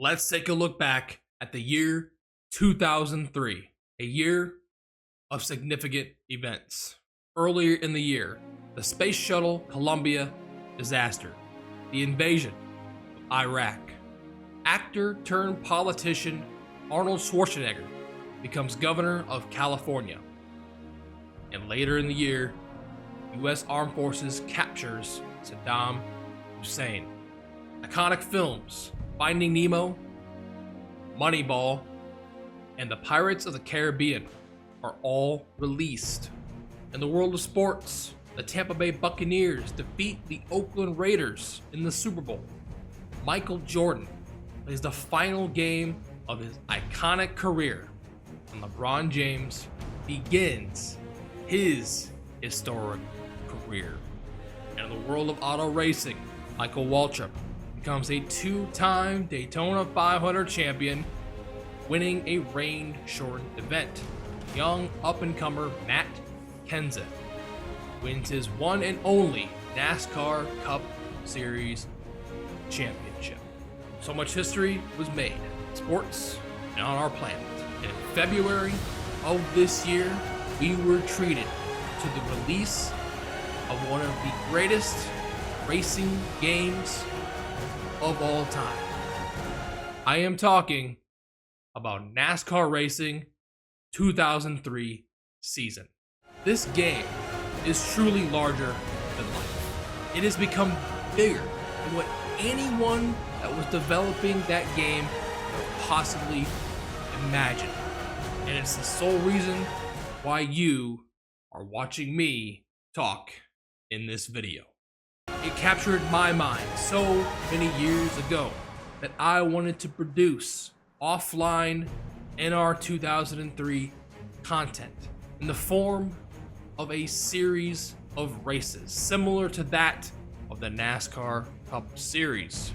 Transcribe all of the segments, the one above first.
let's take a look back at the year 2003, a year of significant events. Earlier in the year, the Space Shuttle Columbia disaster, the invasion of Iraq. Actor turned politician Arnold Schwarzenegger becomes governor of California. And later in the year, U.S. Armed Forces captures Saddam Hussein. Iconic films Finding Nemo, Moneyball, and The Pirates of the Caribbean are all released. In the world of sports, the Tampa Bay Buccaneers defeat the Oakland Raiders in the Super Bowl. Michael Jordan plays the final game of his iconic career, and LeBron James begins his historic career. And in the world of auto racing, Michael Waltrip becomes a two-time Daytona 500 champion, winning a rain-shortened event. Young up-and-comer Matt Kenseth wins his one and only NASCAR Cup Series championship. So much history was made in sports and on our planet. And in February of this year, we were treated to the release of one of the greatest racing games of all time. I am talking about NASCAR Racing 2003 season. This game is truly larger than life. It has become bigger than what anyone that was developing that game could possibly imagine. And it's the sole reason why you are watching me talk in this video. It captured my mind so many years ago that I wanted to produce offline NR 2003 content in the form of a series of races similar to that of the NASCAR Cup Series.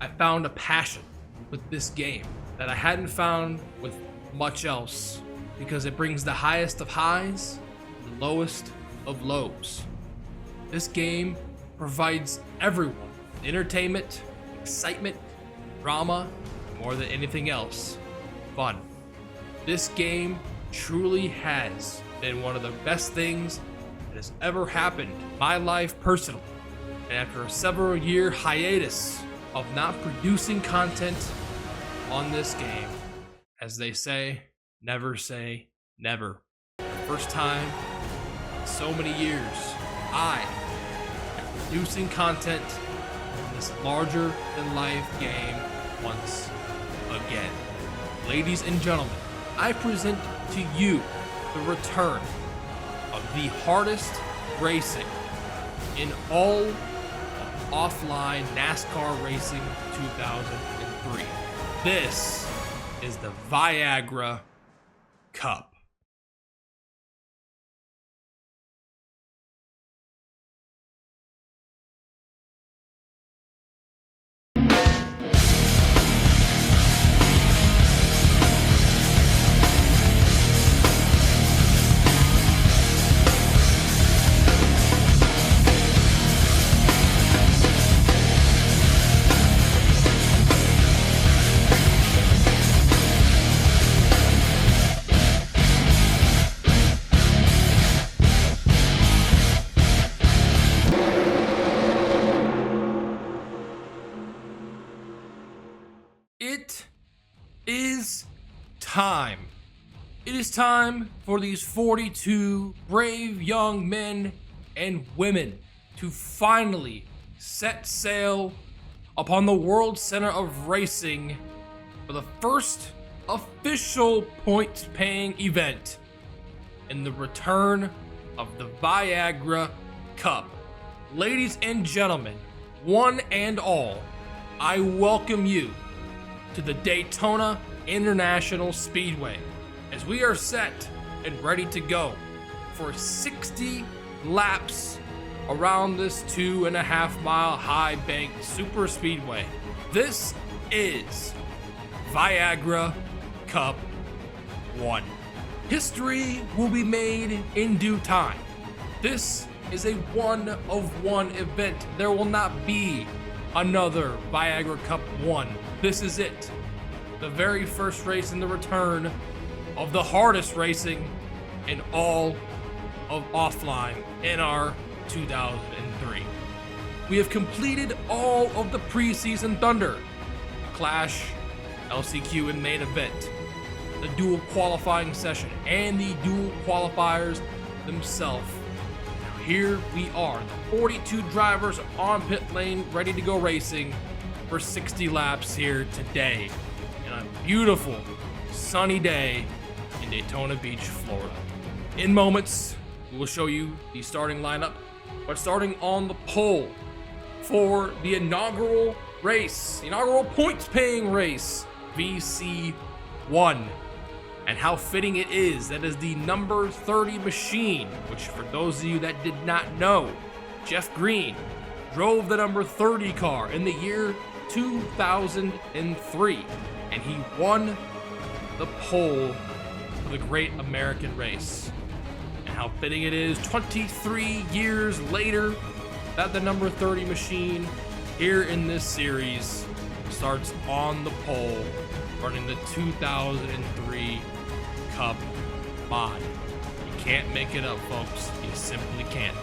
I found a passion with this game that I hadn't found with much else, because it brings the highest of highs, the lowest of lows. This game provides everyone entertainment, excitement, drama, and more than anything else, fun. This game truly has been one of the best things that has ever happened in my life personally. And after a several year hiatus of not producing content on this game, as they say never. For the first time in so many years, I am producing content on this larger than life game once again. Ladies and gentlemen, I present to you the return of the hardest racing in all of offline NASCAR Racing 2003. This is the Viagra Cup. It is time. It is time for these 42 brave young men and women to finally set sail upon the World Center of Racing for the first official point-paying event in the return of the Viagra Cup. Ladies and gentlemen, one and all, I welcome you to the Daytona International Speedway as we are set and ready to go for 60 laps around this 2.5 mile high bank super speedway. This is Viagra Cup 1. History will be made in due time. This is a one-of-one event. There will not be another Viagra Cup 1 this is it. The very first race in the return of the hardest racing in all of offline NR 2003. We have completed all of the preseason thunder, Clash, LCQ and main event, the dual qualifying session, and the dual qualifiers themselves. Now here we are, the 42 drivers on pit lane ready to go racing for 60 laps here today in a beautiful sunny day in Daytona Beach, Florida. In moments, we will show you the starting lineup, but starting on the pole for the inaugural race, the inaugural points-paying race, VC1. And how fitting it is, that is the number 30 machine, which for those of you that did not know, Jeff Green drove the number 30 car in the year 2003, and he won the pole for the Great American Race. And how fitting it is, 23 years later, that the number 30 machine here in this series starts on the pole, running the 2003 Cup mod. You can't make it up, folks. You simply can't.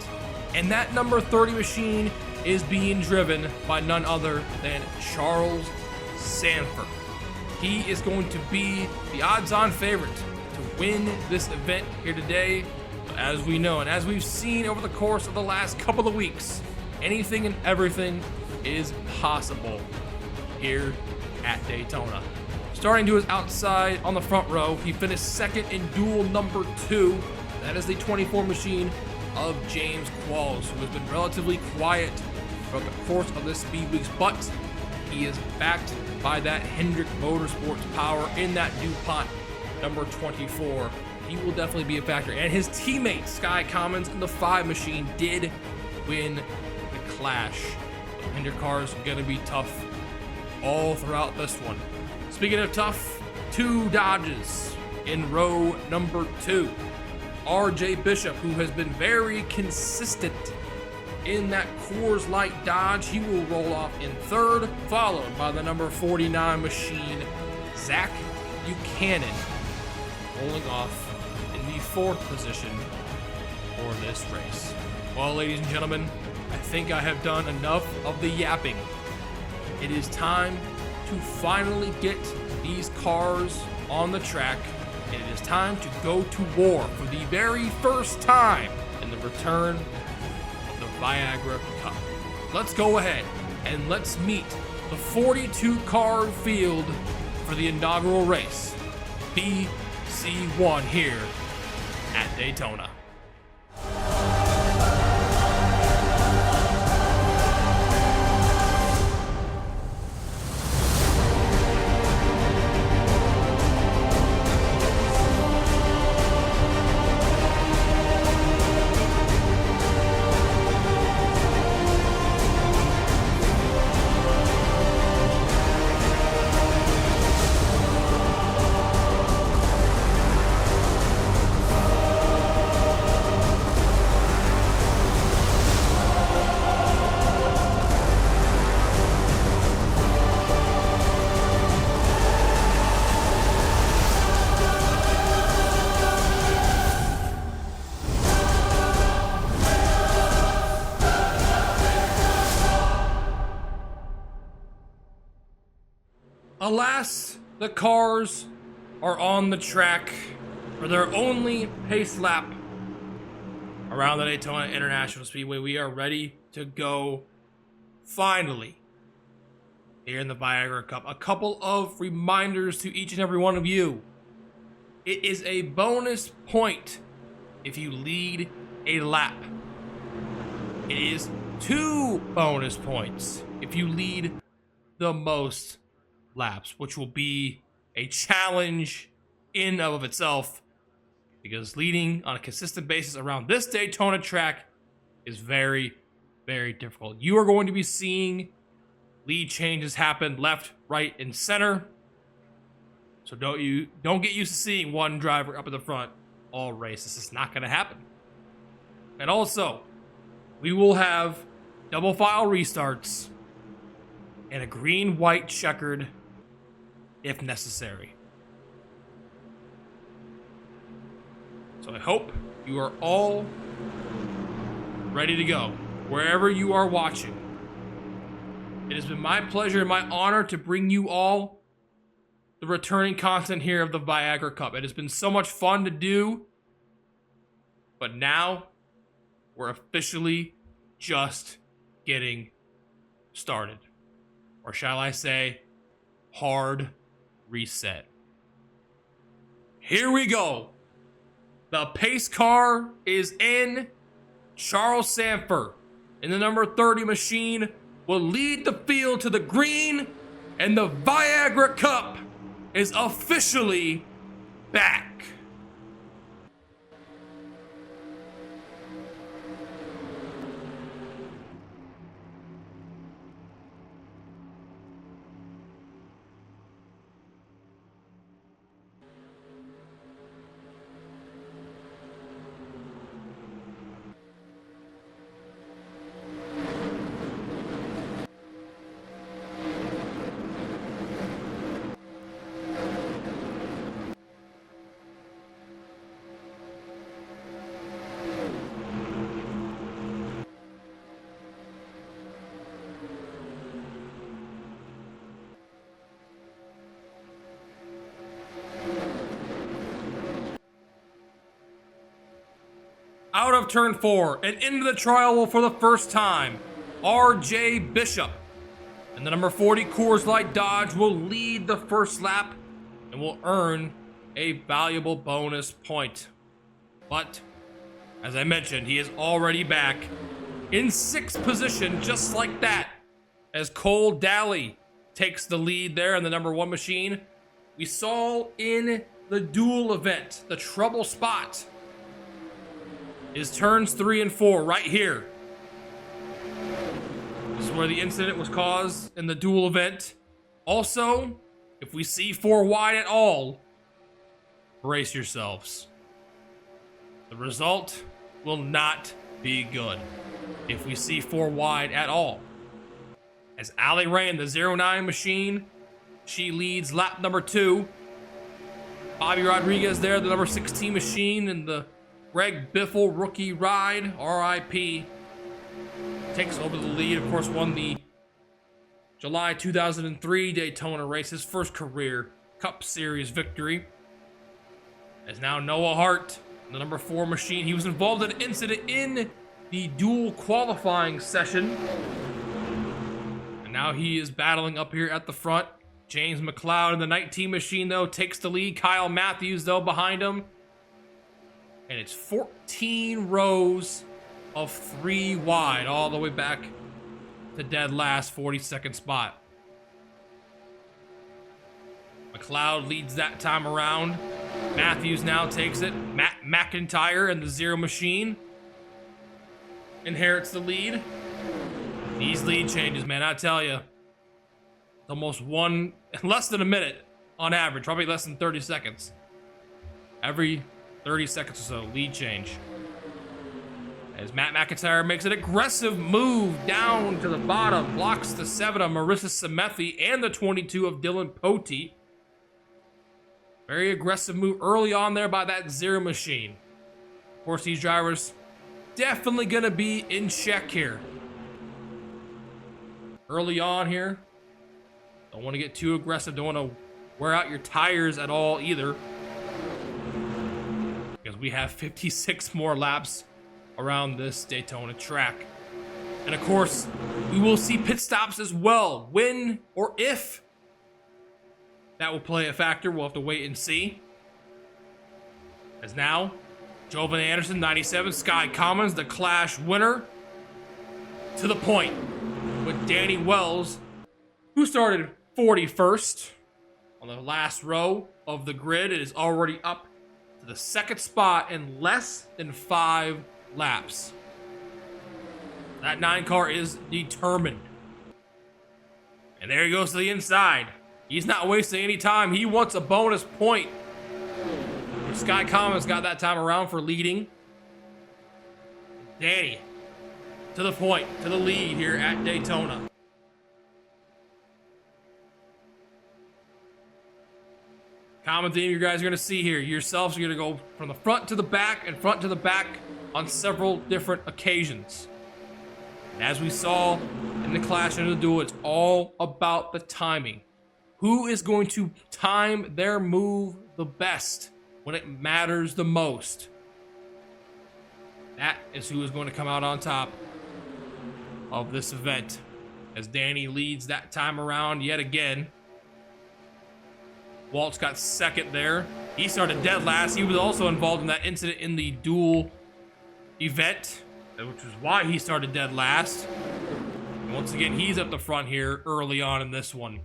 And that number 30 machine is being driven by none other than Charles Sanford. He is going to be the odds-on favorite to win this event here today. But as we know, and as we've seen over the course of the last couple of weeks, anything and everything is possible here at Daytona. Starting to his outside on the front row, he finished second in duel number 2. That is the 24 machine of James Qualls, who has been relatively quiet throughout the course of this Speed Weeks, but he is backed by that Hendrick Motorsports power in that DuPont number 24. He will definitely be a factor. And his teammate, Sky Commons, in the 5 machine did win the Clash. The Hendrick cars are going to be tough all throughout this one. Speaking of tough, 2 Dodges in row number 2. RJ Bishop, who has been very consistent in that Coors Light Dodge, he will roll off in 3rd, followed by the number 49 machine, Zach Buchanan, rolling off in the 4th position for this race. Well, ladies and gentlemen, I think I have done enough of the yapping. It is time to finally get these cars on the track, and it is time to go to war for the very first time in the return of the Viagra Cup. Let's go ahead and let's meet the 42 car field for the inaugural race, VC1 here at Daytona. Alas, the cars are on the track for their only pace lap around the Daytona International Speedway. We are ready to go finally here in the Viagra Cup. A couple of reminders to each and every one of you. It is a bonus point if you lead a lap. It is 2 bonus points if you lead the most laps, which will be a challenge in and of itself, because leading on a consistent basis around this Daytona track is very, very difficult. You are going to be seeing lead changes happen left, right, and center. So don't get used to seeing one driver up in the front all race. This is not going to happen. And also, we will have double file restarts and a green-white checkered if necessary. So I hope you are all ready to go, wherever you are watching. It has been my pleasure and my honor to bring you all the returning content here of the Viagra Cup. It has been so much fun to do, but now we're officially just getting started. Or shall I say, hard reset. Here we go. The pace car is in. Charles Sanford in the number 30 machine will lead the field to the green, and the Viagra Cup is officially back. Out of turn 4 and into the trial for the first time, R.J. Bishop and the number 40 Coors Light Dodge will lead the first lap and will earn a valuable bonus point. But, as I mentioned, he is already back in 6th position, just like that, as Cole Daly takes the lead there in the number 1 machine. We saw in the dual event, the trouble spot, is turns 3 and 4 right here. This is where the incident was caused in the dual event. Also, if we see 4 wide at all, brace yourselves. The result will not be good if we see 4 wide at all. As Allie Ray in the 09 machine, she leads lap number 2. Bobby Rodriguez there, the number 16 machine, in the Greg Biffle rookie ride, RIP, takes over the lead. Of course, won the July 2003 Daytona race, his first career Cup Series victory. As now Noah Hart, the number 4 machine, he was involved in an incident in the dual qualifying session, and now he is battling up here at the front. James McLeod in the 19 machine, though, takes the lead. Kyle Matthews, though, behind him. And it's 14 rows of 3 wide, all the way back to dead last, 42nd spot. McLeod leads that time around. Matthews now takes it. Matt McIntyre in the 0 machine inherits the lead. These lead changes, man, I tell you, almost less than a minute on average, probably less than 30 seconds. Every 30 seconds or so, lead change. As Matt McIntyre makes an aggressive move down to the bottom, blocks the 7 of Marissa Semethi and the 22 of Dylan Potey. Very aggressive move early on there by that 0 machine. Of course, these drivers definitely gonna be in check here. Early on here, don't want to get too aggressive, don't want to wear out your tires at all either, because we have 56 more laps around this Daytona track. And of course, we will see pit stops as well. When or if that will play a factor, we'll have to wait and see. As now, Jovan Anderson, 97, Sky Commons, the Clash winner, to the point with Danny Wells, who started 41st on the last row of the grid. It is already up to the 2nd spot in less than 5 laps. That 9 car is determined. And there he goes to the inside. He's not wasting any time. He wants a bonus point. Sky Commons got that time around for leading. Danny to the point, to the lead here at Daytona. Common theme you guys are going to see here. Yourselves are going to go from the front to the back and front to the back on several different occasions. And as we saw in the clash and the duel, it's all about the timing. Who is going to time their move the best when it matters the most? That is who is going to come out on top of this event. As Danny leads that time around yet again. Walt's got second there. He started dead last. He was also involved in that incident in the duel event, which is why he started dead last. And once again, he's at the front here early on in this one.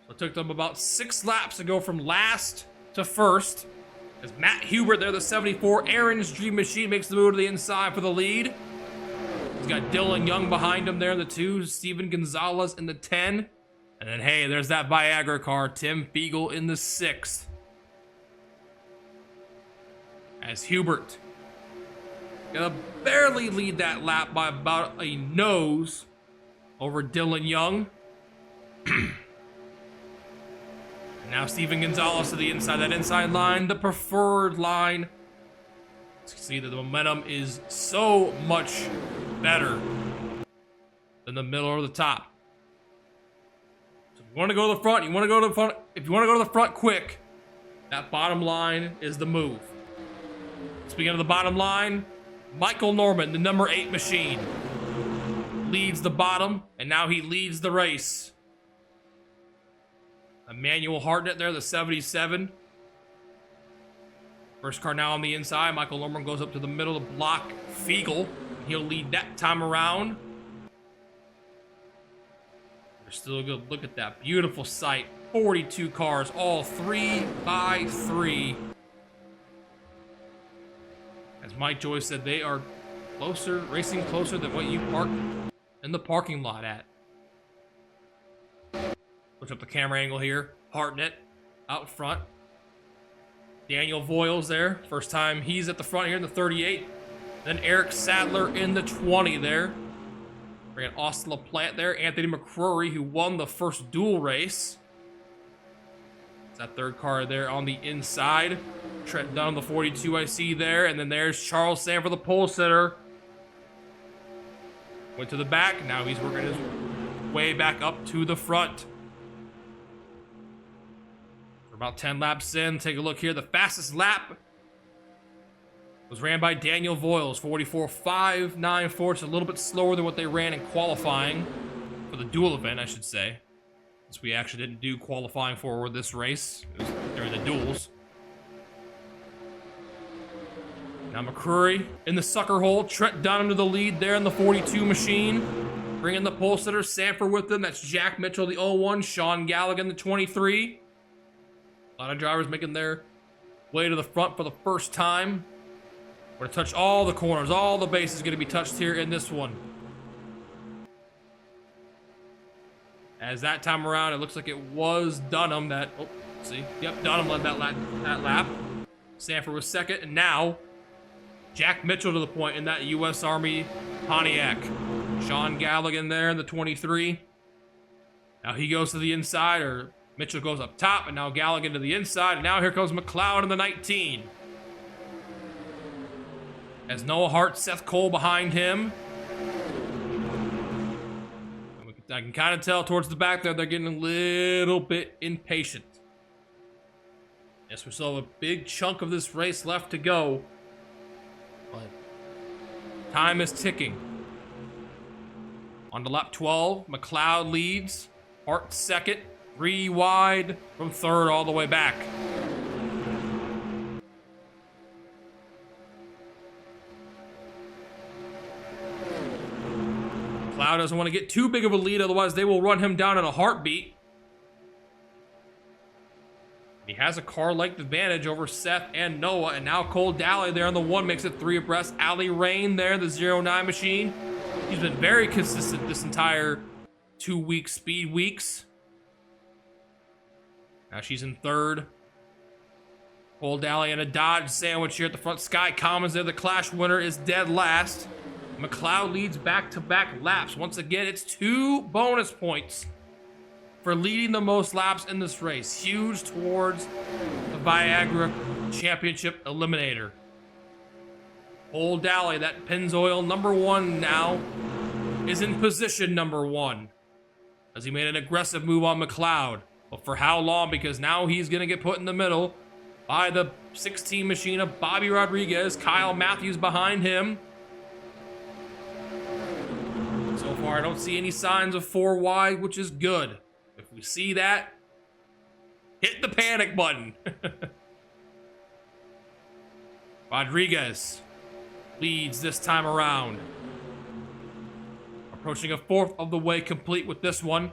So it took them about 6 laps to go from last to first. As Matt Hubert there, the 74, Aaron's Dream Machine, makes the move to the inside for the lead. He's got Dylan Young behind him there in the 2, Steven Gonzalez in the 10. And then, hey, there's that Viagra car, Tim Fiegel in the 6th. As Hubert gonna barely lead that lap by about a nose over Dylan Young. And now Steven Gonzalez to the inside, that inside line, the preferred line. You can see that the momentum is so much better than the middle or the top. So if you want to go to the front, you want to go to the front. If you want to go to the front quick, that bottom line is the move. Speaking of the bottom line, Michael Norman, the number 8 machine, leads the bottom, and now he leads the race. Emmanuel Hartnett there, the 77. First car now on the inside. Michael Norman goes up to the middle to block Fiegel. He'll lead that time around. There's still a good look at that beautiful sight. 42 cars, all 3 by 3. As Mike Joyce said, they are closer, racing closer than what you parked in the parking lot at. Switch up the camera angle here. Hartnett out front. Daniel Voiles there. First time he's at the front here in the 38. Then Eric Sadler in the 20 there. Bringing Austin LaPlante there. Anthony McCrory, who won the first duel race. It's that third car there on the inside. Trent Dunn, the 42 I see there. And then there's Charles Sanford, the pole sitter. Went to the back. Now he's working his way back up to the front. We're about 10 laps in. Take a look here. The fastest lap was ran by Daniel Voiles, 44.594. It's a little bit slower than what they ran in qualifying for the duel event, I should say. Since we actually didn't do qualifying for this race. It was during the duels. Now McCrory in the sucker hole. Trent Dunham to the lead there in the 42 machine. Bringing the pole sitter, Sanford with them. That's Jack Mitchell, the 01. Sean Galligan, the 23. A lot of drivers making their way to the front for the first time. We're going to touch all the corners. All the bases going to be touched here in this one. As that time around, it looks like it was Dunham that... Oh, see? Yep, Dunham led that lap. Sanford was second. And now, Jack Mitchell to the point in that U.S. Army Pontiac. Sean Galligan there in the 23. Now he goes to the inside, or Mitchell goes up top, and now Galligan to the inside. And now here comes McLeod in the 19. As Noah Hart, Seth Cole behind him. I can kind of tell towards the back there, they're getting a little bit impatient. Yes, we still have a big chunk of this race left to go. But time is ticking. On to lap 12, McLeod leads. Hart second, 3 wide from third all the way back. McLeod doesn't want to get too big of a lead, otherwise they will run him down in a heartbeat. He has a car-length advantage over Seth and Noah, and now Cole Daly there on the 1 makes it 3 abreast. Ali Rain there, the 09 machine. He's been very consistent this entire 2-week speed weeks. Now she's in third. Cole Daly in a Dodge sandwich here at the front. Sky Commons there, the Clash winner, is dead last. McLeod leads back-to-back laps. Once again, it's 2 bonus points for leading the most laps in this race. Huge towards the Viagra Championship Eliminator. Old Dally, that Pennzoil #1 now, is in position #1 as he made an aggressive move on McLeod. But for how long? Because now he's going to get put in the middle by the 16 machine of Bobby Rodriguez. Kyle Matthews behind him. So far, I don't see any signs of 4 wide, which is good. If we see that, hit the panic button. Rodriguez leads this time around. Approaching a fourth of the way complete with this one.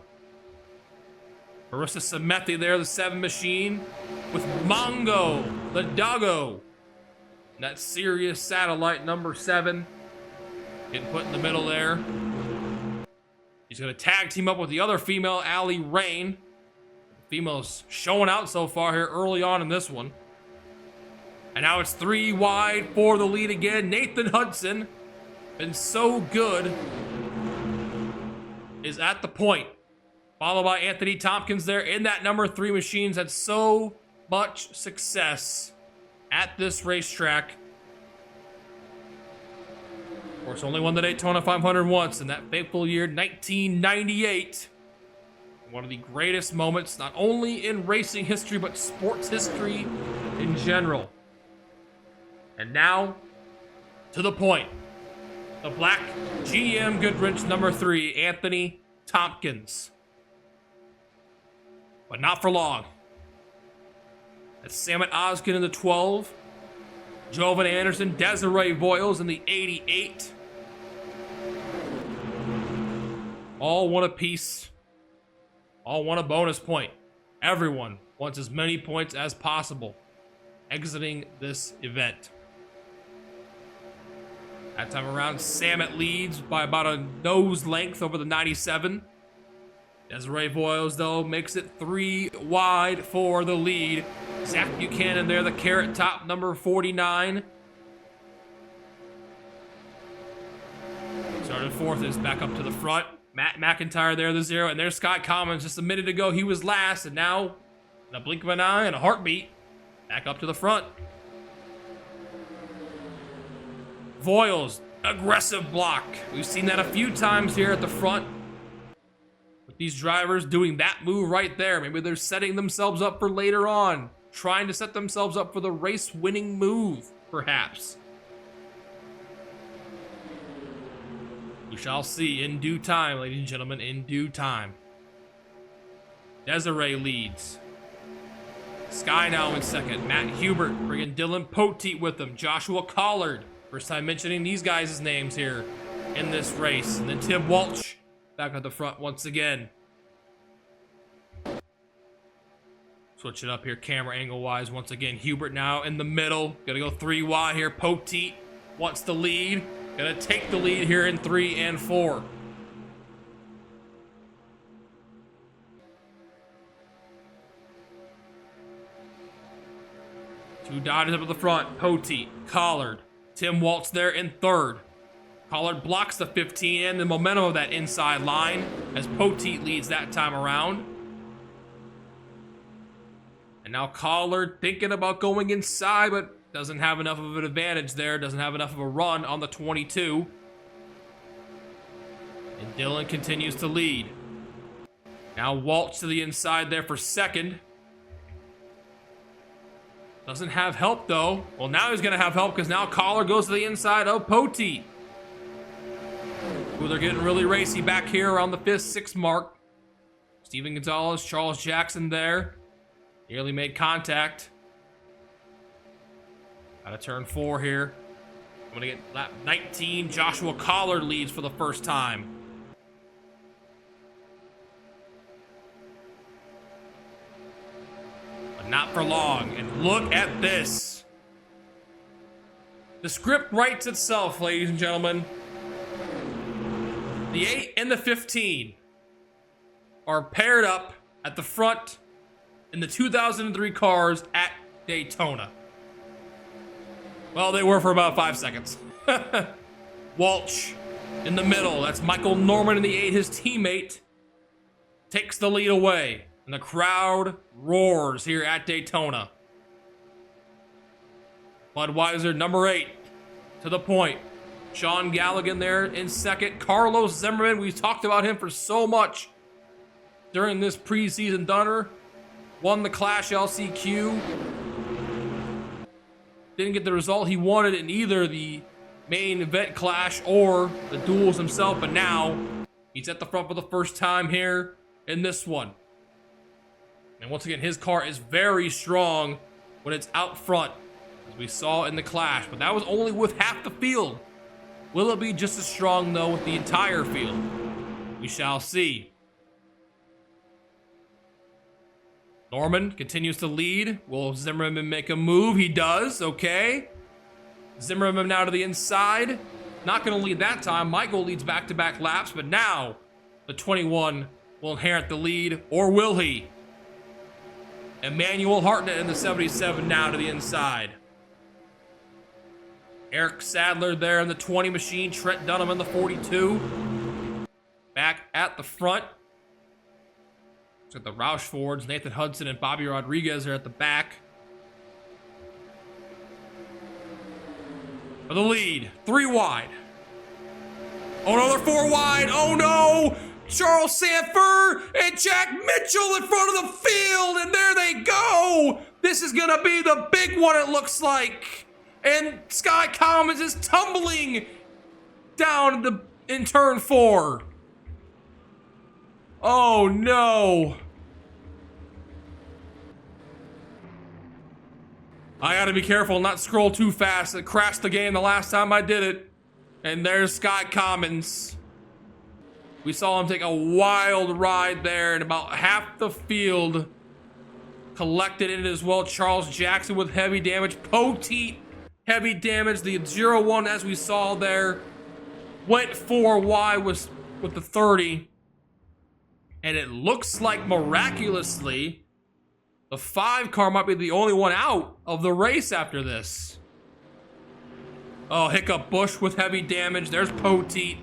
Marissa Semethi there, the 7 machine, with Mongo, the doggo. And that Sirius satellite #7. Getting put in the middle there. He's going to tag team up with the other female, Allie Rain. The female's showing out so far here early on in this one. And now it's 3 wide for the lead again. Nathan Hudson, been so good, is at the point. Followed by Anthony Tompkins there in that #3 machines. Had so much success at this racetrack. Of course, only won the Daytona 500 once in that fateful year, 1998. One of the greatest moments, not only in racing history, but sports history in general. And now, to the point. The black GM Goodwrench #3, Anthony Tompkins. But not for long. That's Samet Oskin in the 12. Jovan Anderson, Desiree Voiles in the 88. All want a piece. All want a bonus point. Everyone wants as many points as possible exiting this event. That time around, Samet leads by about a nose length over the 97. Desiree Voiles, though, makes it 3 wide for the lead. Zach Buchanan there, the carrot top, #49. Started 4th, is back up to the front. Matt McIntyre there, the 0. And there's Scott Commons. Just a minute ago, he was last. And now, in a blink of an eye and a heartbeat, back up to the front. Voiles, aggressive block. We've seen that a few times here at the front. With these drivers doing that move right there. Maybe they're setting themselves up for later on. Trying to set themselves up for the race-winning move, perhaps. We shall see in due time, ladies and gentlemen, in due time. Desiree leads. Sky now in second. Matt Hubert bringing Dylan Poteet with him. Joshua Collard. First time mentioning these guys' names here in this race. And then Tim Walsh back at the front once again. Switch it up here camera angle wise. Once again, Hubert now in the middle. Gonna go 3 wide here. Poteet wants the lead. Gonna take the lead here in 3 and 4. Two Dodgers up at the front. Poteet, Collard, Tim Waltz there in 3rd. Collard blocks the 15 and the momentum of that inside line as Poteet leads that time around. And now Collard thinking about going inside, but doesn't have enough of an advantage there. Doesn't have enough of a run on the 22. And Dylan continues to lead. Now Waltz to the inside there for 2nd. Doesn't have help though. Well, now he's going to have help because now Collard goes to the inside of Poteet. Ooh, they're getting really racy back here around the 5th, 6th mark. Steven Gonzalez, Charles Jackson there. Nearly made contact. Out of turn 4 here. I'm going to get lap 19. Joshua Collard leads for the first time. But not for long. And look at this. The script writes itself, ladies and gentlemen. The 8 and the 15 are paired up at the front in the 2003 cars at Daytona. Well, they were for about 5 seconds. Walsh in the middle. That's Michael Norman in the 8, his teammate. takes the lead away, and the crowd roars here at Daytona. Budweiser, number 8, to the point. Sean Galligan there in second. Carlos Zimmerman, we've talked about him for so much during this preseason dunner. Won the Clash LCQ. Didn't get the result he wanted in either the main event clash or the duels himself, but now he's at the front for the first time here in this one. And once again, his car is very strong when it's out front, as we saw in the clash, but that was only with half the field. Will it be just as strong, though, with the entire field? We shall see. Norman continues to lead. Will Zimmerman make a move? He does, okay. Zimmerman now to the inside. Not going to lead that time. Michael leads back-to-back laps, but now the 21 will inherit the lead, or will he? Emmanuel Hartnett in the 77 now to the inside. Eric Sadler there in the 20 machine. Trent Dunham in the 42. Back at the front. Looks like the Roush Fords, Nathan Hudson and Bobby Rodriguez are at the back. For the lead, 3 wide. Oh no, they're 4 wide. Oh no! Charles Sanford and Jack Mitchell in front of the field, and there they go! This is gonna be the big one, it looks like. And Sky Commons is tumbling down in turn 4. Oh no. I gotta be careful and not scroll too fast. It crashed the game the last time I did it. And there's Sky Commons. We saw him take a wild ride there, and about half the field collected in it as well. Charles Jackson with heavy damage. Poteet, heavy damage. The 0-1, as we saw there, went 4 wide with the 30. And it looks like miraculously, the 5 car might be the only one out of the race after this. Oh, Hiccup Bush with heavy damage. There's Poteet.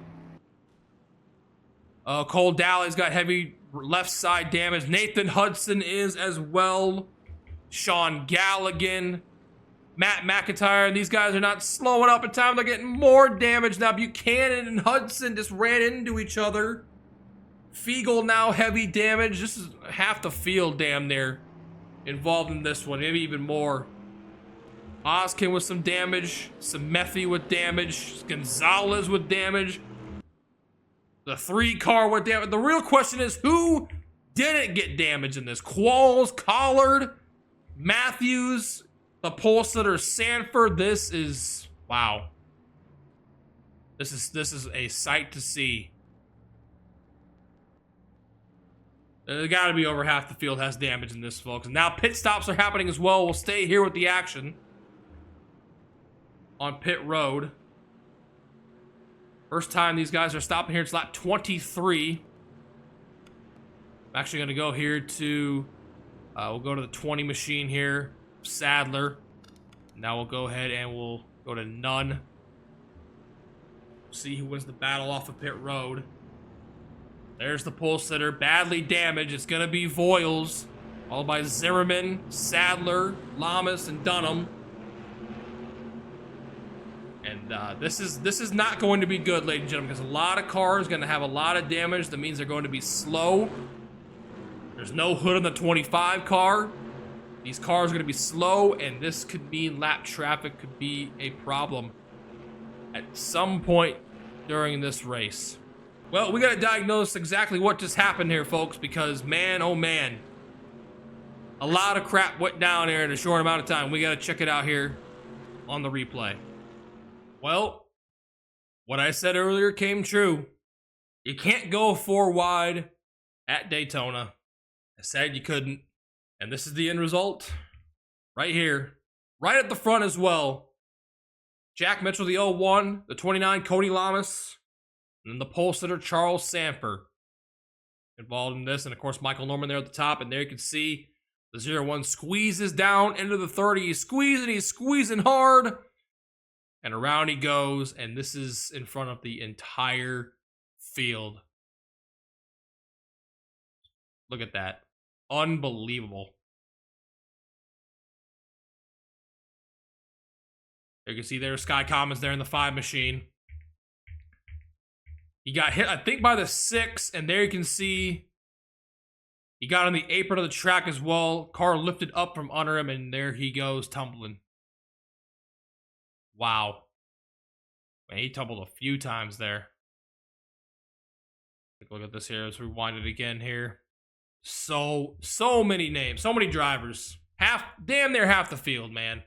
Cole Dalley's got heavy left side damage. Nathan Hudson is as well. Sean Galligan. Matt McIntyre. These guys are not slowing up in time. They're getting more damage now. Buchanan and Hudson just ran into each other. Fiegel now heavy damage. This is half the field damn near involved in this one. Maybe even more. Oskin with some damage. Semethi with damage. Gonzalez with damage. The 3 car with damage. The real question is, who didn't get damage in this? Qualls, Collard, Matthews, the pole sitter Sanford. This is, wow. This is a sight to see. There's got to be over half the field has damage in this, folks. And now pit stops are happening as well. We'll stay here with the action on pit road. First time these guys are stopping here. It's lap 23. I'm actually going to go here to, we'll go to the 20 machine here. Sadler. Now we'll go ahead and we'll go to none. See who wins the battle off of pit road. There's the pole sitter, badly damaged. It's gonna be Voiles, followed by Zimmerman, Sadler, Lamas, and Dunham. And this is not going to be good, ladies and gentlemen, because a lot of cars are gonna have a lot of damage. That means they're going to be slow. There's no hood on the 25 car. These cars are gonna be slow, and this could mean lap traffic could be a problem at some point during this race. Well, we gotta diagnose exactly what just happened here, folks, because man, oh man, a lot of crap went down here in a short amount of time. We gotta check it out here on the replay. Well, what I said earlier came true. You can't go 4 wide at Daytona. I said you couldn't, and this is the end result right here, right at the front as well. Jack Mitchell, the 01, the 29, Cody Lamas, and then the pole sitter, Charles Sanford, involved in this. And, of course, Michael Norman there at the top. And there you can see the 01 squeezes down into the 30. He's squeezing hard. And around he goes. And this is in front of the entire field. Look at that. Unbelievable. You can see there's Sky Commons there in the 5 machine. He got hit, I think, by the 6, and there you can see he got on the apron of the track as well. Car lifted up from under him, and there he goes tumbling. Wow. Man, he tumbled a few times there. Take a look at this here. Let's rewind it again here. So many names, so many drivers. Damn near half the field, man.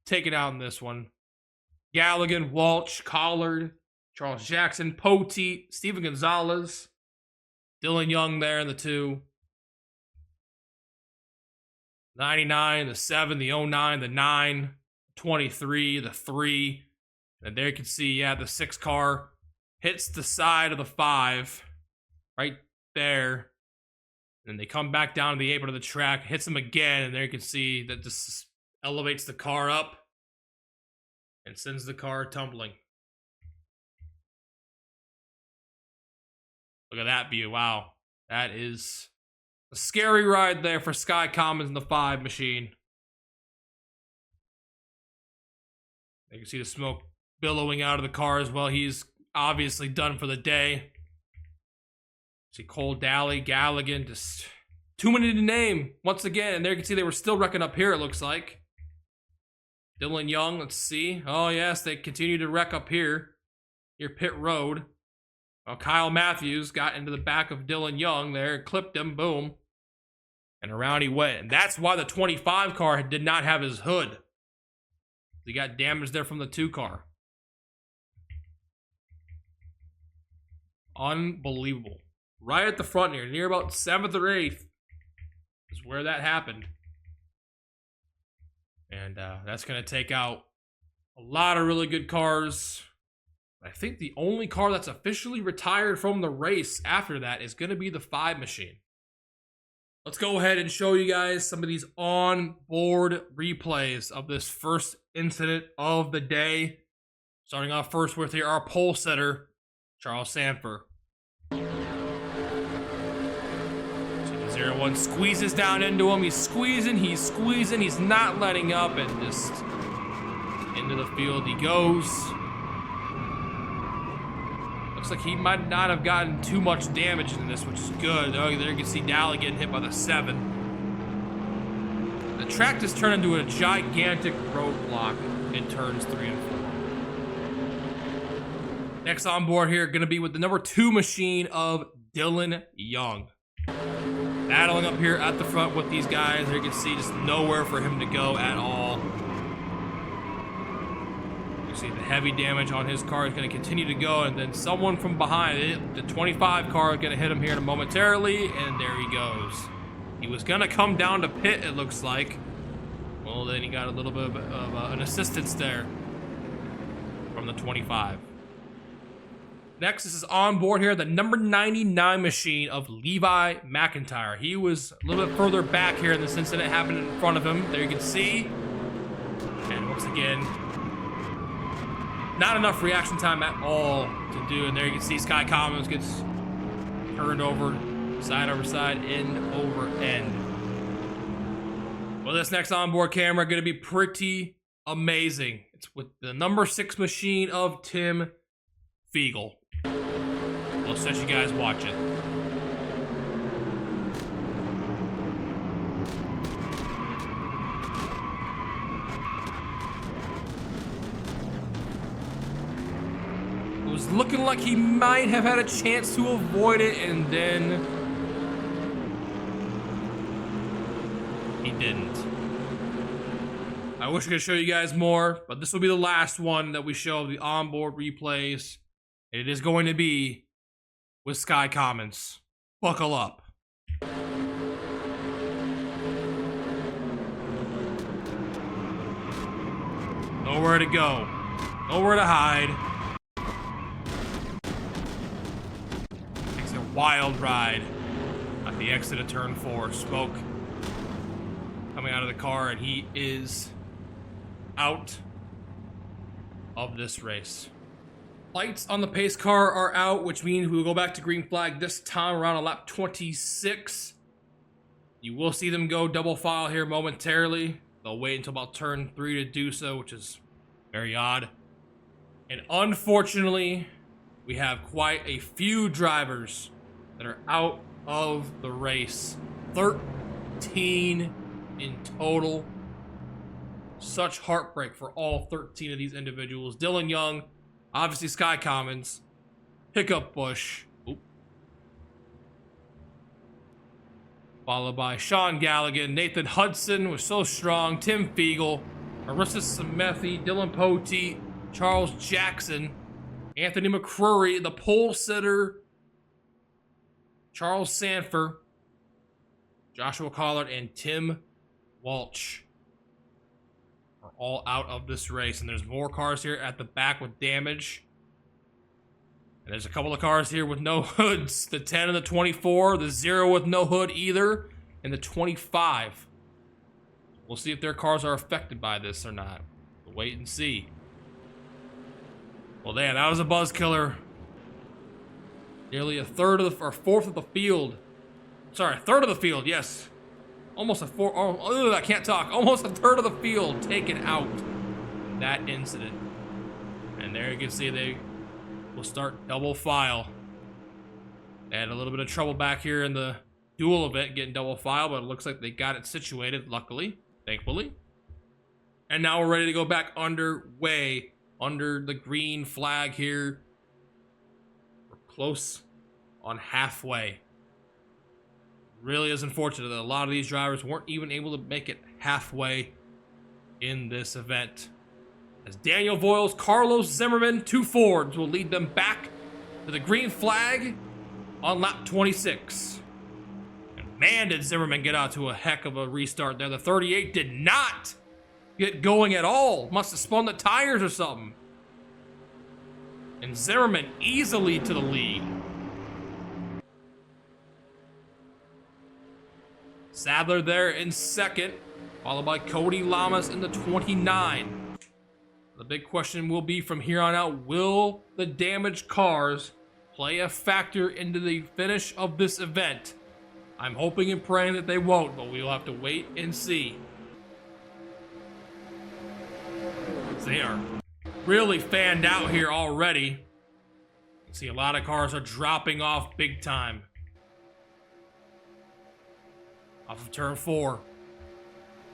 Taken out in this one. Galligan, Walsh, Collard, Charles Jackson, Poteet, Steven Gonzalez, Dylan Young there in the 2. 99, the 7, the 09, the 9, 23, the 3. And there you can see, yeah, the 6 car hits the side of the 5 right there. And they come back down to the apron of the track, hits him again, and there you can see that this elevates the car up and sends the car tumbling. Look at that view. Wow. That is a scary ride there for Sky Commons in the 5 machine. You can see the smoke billowing out of the car as well. He's obviously done for the day. See Cole Daly, Galligan, just too many to name once again. And there you can see they were still wrecking up here, it looks like. Dylan Young, let's see. Oh, yes, they continue to wreck up here. Near Pit Road. Well, Kyle Matthews got into the back of Dylan Young there, clipped him, boom. And around he went. And that's why the 25 car did not have his hood. He got damaged there from the 2 car. Unbelievable. Right at the front here, near about 7th or 8th is where that happened. And that's going to take out a lot of really good cars. I think the only car that's officially retired from the race after that is going to be the 5 machine. Let's go ahead and show you guys some of these on-board replays of this first incident of the day. Starting off first with here, our pole setter, Charles Sanford. 01 squeezes down into him. He's squeezing, he's not letting up, and just into the field he goes. Looks like he might not have gotten too much damage in this, which is good. Oh, there you can see Daly getting hit by the 7. The track just turned into a gigantic roadblock in turns 3 and 4. Next on board here, going to be with the number 2 machine of Dylan Young. Battling up here at the front with these guys. There you can see just nowhere for him to go at all. You see the heavy damage on his car is going to continue to go, and then someone from behind it, the 25 car, is going to hit him here momentarily, and there he goes. He was going to come down to pit, it looks like. Well, then he got a little bit of an assistance there from the 25. Next, this is on board here, the number 99 machine of Levi McIntyre. He was a little bit further back here in this incident happened in front of him. There you can see. And once again, not enough reaction time at all to do. And there you can see Sky Commons gets turned over, side over side, end over end. Well, this next onboard camera going to be pretty amazing. It's with the number 6 machine of Tim Fiegel. Let's let you guys watch it. It was looking like he might have had a chance to avoid it, and then he didn't. I wish I could show you guys more, but this will be the last one that we show of the onboard replays. It is going to be with Sky Commons. Buckle up. Nowhere to go. Nowhere to hide. It's a wild ride at the exit of turn 4. Smoke coming out of the car, and he is out of this race. Lights on the pace car are out, which means we will go back to green flag this time around on lap 26. You will see them go double file here momentarily. They'll wait until about turn 3 to do so, which is very odd. And unfortunately, we have quite a few drivers that are out of the race. 13 in total. Such heartbreak for all 13 of these individuals. Dylan Young, obviously Sky Commons, Hiccup Bush, followed by Sean Galligan, Nathan Hudson was so strong, Tim Fiegel, Marissa Semethi, Dylan Poteet, Charles Jackson, Anthony McCrory, the pole sitter, Charles Sanford, Joshua Collard, and Tim Walsh are all out of this race. And there's more cars here at the back with damage. And there's a couple of cars here with no hoods. The 10 and the 24. The 0 with no hood either. And the 25. We'll see if their cars are affected by this or not. We'll wait and see. Well, damn, that was a buzz killer. Nearly a third of the, or fourth of the field. Sorry, a third of the field, yes. Almost a four, oh, I can't talk. Almost a third of the field taken out in that incident. And there you can see they will start double file. They had a little bit of trouble back here in the dual event getting double file, but it looks like they got it situated, luckily, thankfully. And now we're ready to go back underway, under the green flag here. We're close on halfway. Really is unfortunate that a lot of these drivers weren't even able to make it halfway in this event. As Daniel Voiles, Carlos Zimmerman, 2 Fords will lead them back to the green flag on lap 26. And man, did Zimmerman get out to a heck of a restart there. The 38 did not get going at all. Must have spun the tires or something. And Zimmerman easily to the lead. Sadler there in second, followed by Cody Lamas in the 29. The big question will be from here on out, will the damaged cars play a factor into the finish of this event? I'm hoping and praying that they won't, but we'll have to wait and see. They are really fanned out here already. You see a lot of cars are dropping off big time. Off of turn 4.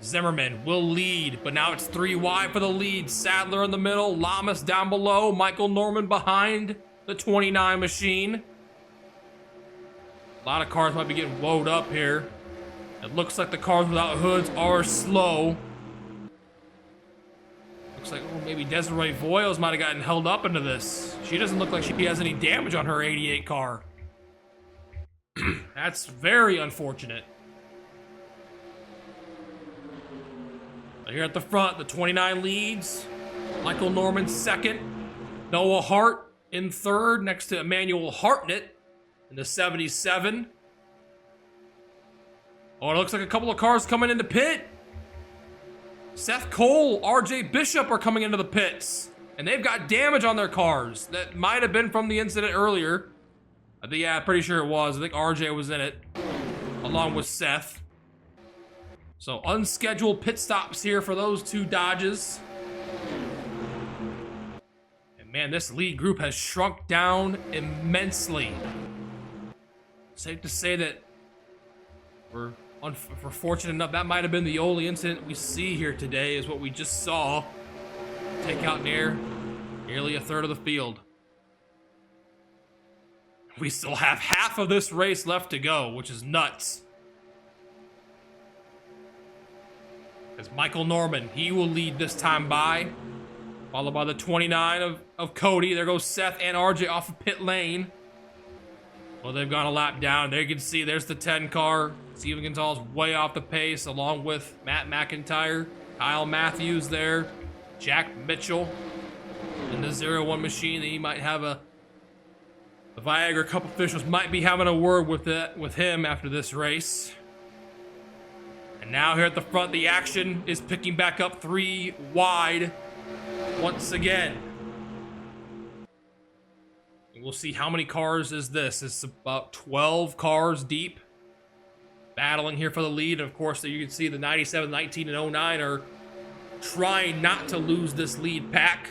Zimmerman will lead, but now it's 3 wide for the lead. Sadler in the middle, Lamas down below, Michael Norman behind the 29 machine. A lot of cars might be getting woed up here. It looks like the cars without hoods are slow. Looks like maybe Desiree Voiles might have gotten held up into this. She doesn't look like she has any damage on her 88 car. That's very unfortunate. Here at the front, the 29 leads. Michael Norman second. Noah Hart in third, next to Emmanuel Hartnett in the 77. Oh, it looks like a couple of cars coming into pit. Seth Cole, RJ Bishop are coming into the pits. And they've got damage on their cars. That might have been from the incident earlier. I think, yeah, pretty sure it was. I think RJ was in it, along with Seth. So unscheduled pit stops here for those 2 Dodges. And man, this lead group has shrunk down immensely. Safe to say that we're fortunate enough, that might have been the only incident we see here today, is what we just saw. Take out nearly a third of the field. We still have half of this race left to go, which is nuts. As Michael Norman, he will lead this time by, followed by the 29 of Cody. There goes Seth and RJ off of pit lane. Well, they've gone a lap down. There you can see there's the 10 car. Steven Gonzalez way off the pace, along with Matt McIntyre, Kyle Matthews there, Jack Mitchell in the 0-1 machine. He might have the Viagra Cup officials might be having a word with him after this race. And now here at the front, the action is picking back up 3 wide once again. We'll see how many cars is this. It's about 12 cars deep. Battling here for the lead. And of course, you can see the 97, 19, and 09 are trying not to lose this lead pack.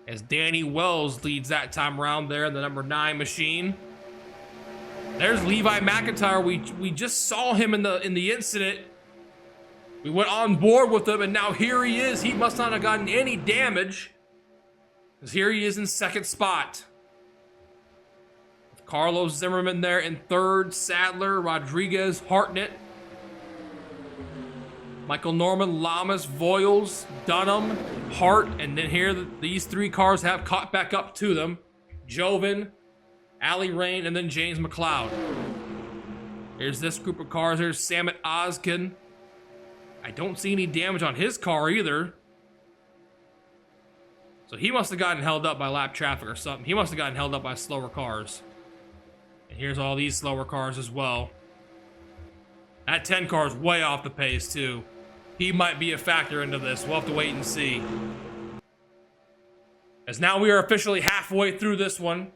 As Danny Wells leads that time around there in the number 9 machine. There's Levi McIntyre. We just saw him in the incident. We went on board with him, and now here he is. He must not have gotten any damage, because here he is in second spot. With Carlos Zimmerman there in third, Sadler, Rodriguez, Hartnett, Michael Norman, Lamas, Voiles, Dunham, Hart, and then here these 3 cars have caught back up to them. Joven, Ali Rain, and then James McLeod. Here's this group of cars. Here's Samit Ozkin. I don't see any damage on his car either. So he must have gotten held up by lap traffic or something. He must have gotten held up by slower cars. And here's all these slower cars as well. That 10 car is way off the pace too. He might be a factor into this. We'll have to wait and see. As now we are officially halfway through this one.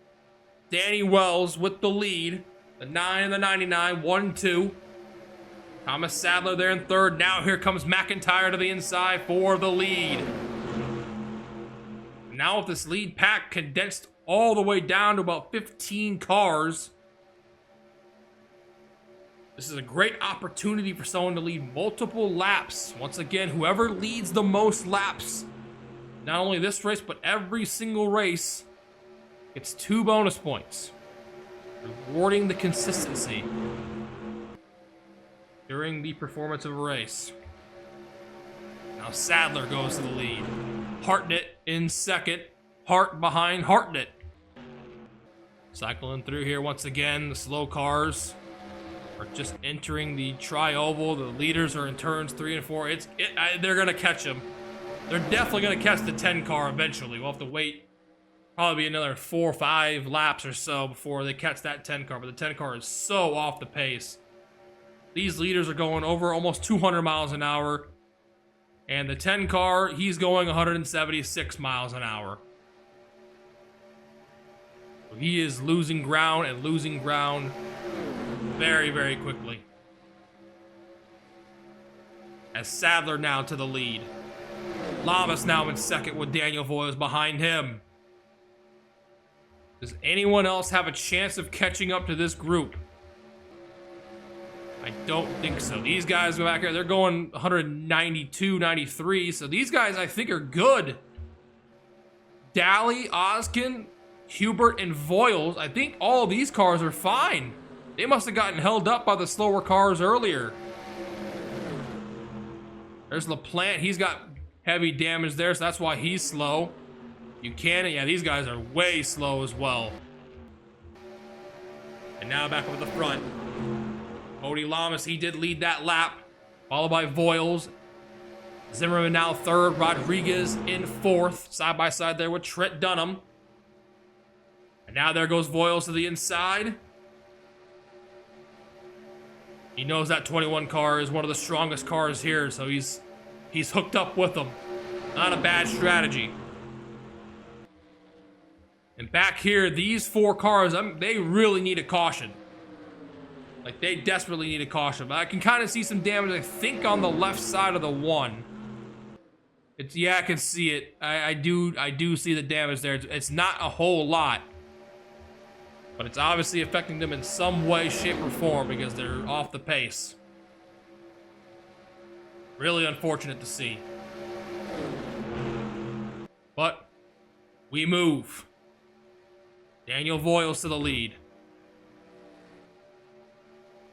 Danny Wells with the lead. The 9 and the 99, 1-2. Thomas Sadler there in third. Now here comes McIntyre to the inside for the lead. Now with this lead pack condensed all the way down to about 15 cars. This is a great opportunity for someone to lead multiple laps. Once again, whoever leads the most laps, not only this race, but every single race, gets 2 bonus points, rewarding the consistency during the performance of a race. Now Sadler goes to the lead. Hartnett in second. Hart behind Hartnett. Cycling through here once again. The slow cars are just entering the tri-oval. The leaders are in turns 3 and 4. They're gonna catch them. They're definitely gonna catch the 10 car eventually. We'll have to wait probably another 4 or 5 laps or so before they catch that 10 car. But the 10 car is so off the pace. These leaders are going over almost 200 miles an hour. And the 10 car, he's going 176 miles an hour. He is losing ground and losing ground very, very quickly. As Sadler now to the lead. Lamas now in second with Daniel Voiles behind him. Does anyone else have a chance of catching up to this group? I don't think so. These guys go back here. They're going 192, 93. So these guys, I think, are good. Daly, Ozkin, Hubert, and Voiles. I think all of these cars are fine. They must have gotten held up by the slower cars earlier. There's LaPlante. He's got heavy damage there, so that's why he's slow. Buchanan, yeah, these guys are way slow as well. And now back over the front. Cody Lamas, he did lead that lap, followed by Voiles. Zimmerman now third, Rodriguez in fourth, side by side there with Trent Dunham. And now there goes Voiles to the inside. He knows that 21 car is one of the strongest cars here, so he's hooked up with them. Not a bad strategy. And back here, these 4 cars, they really need a caution. Like, they desperately need a caution. But I can kind of see some damage, I think, on the left side of the 1. Yeah, I can see it. I do see the damage there. It's not a whole lot. But it's obviously affecting them in some way, shape, or form because they're off the pace. Really unfortunate to see. But we move. Daniel Voiles to the lead.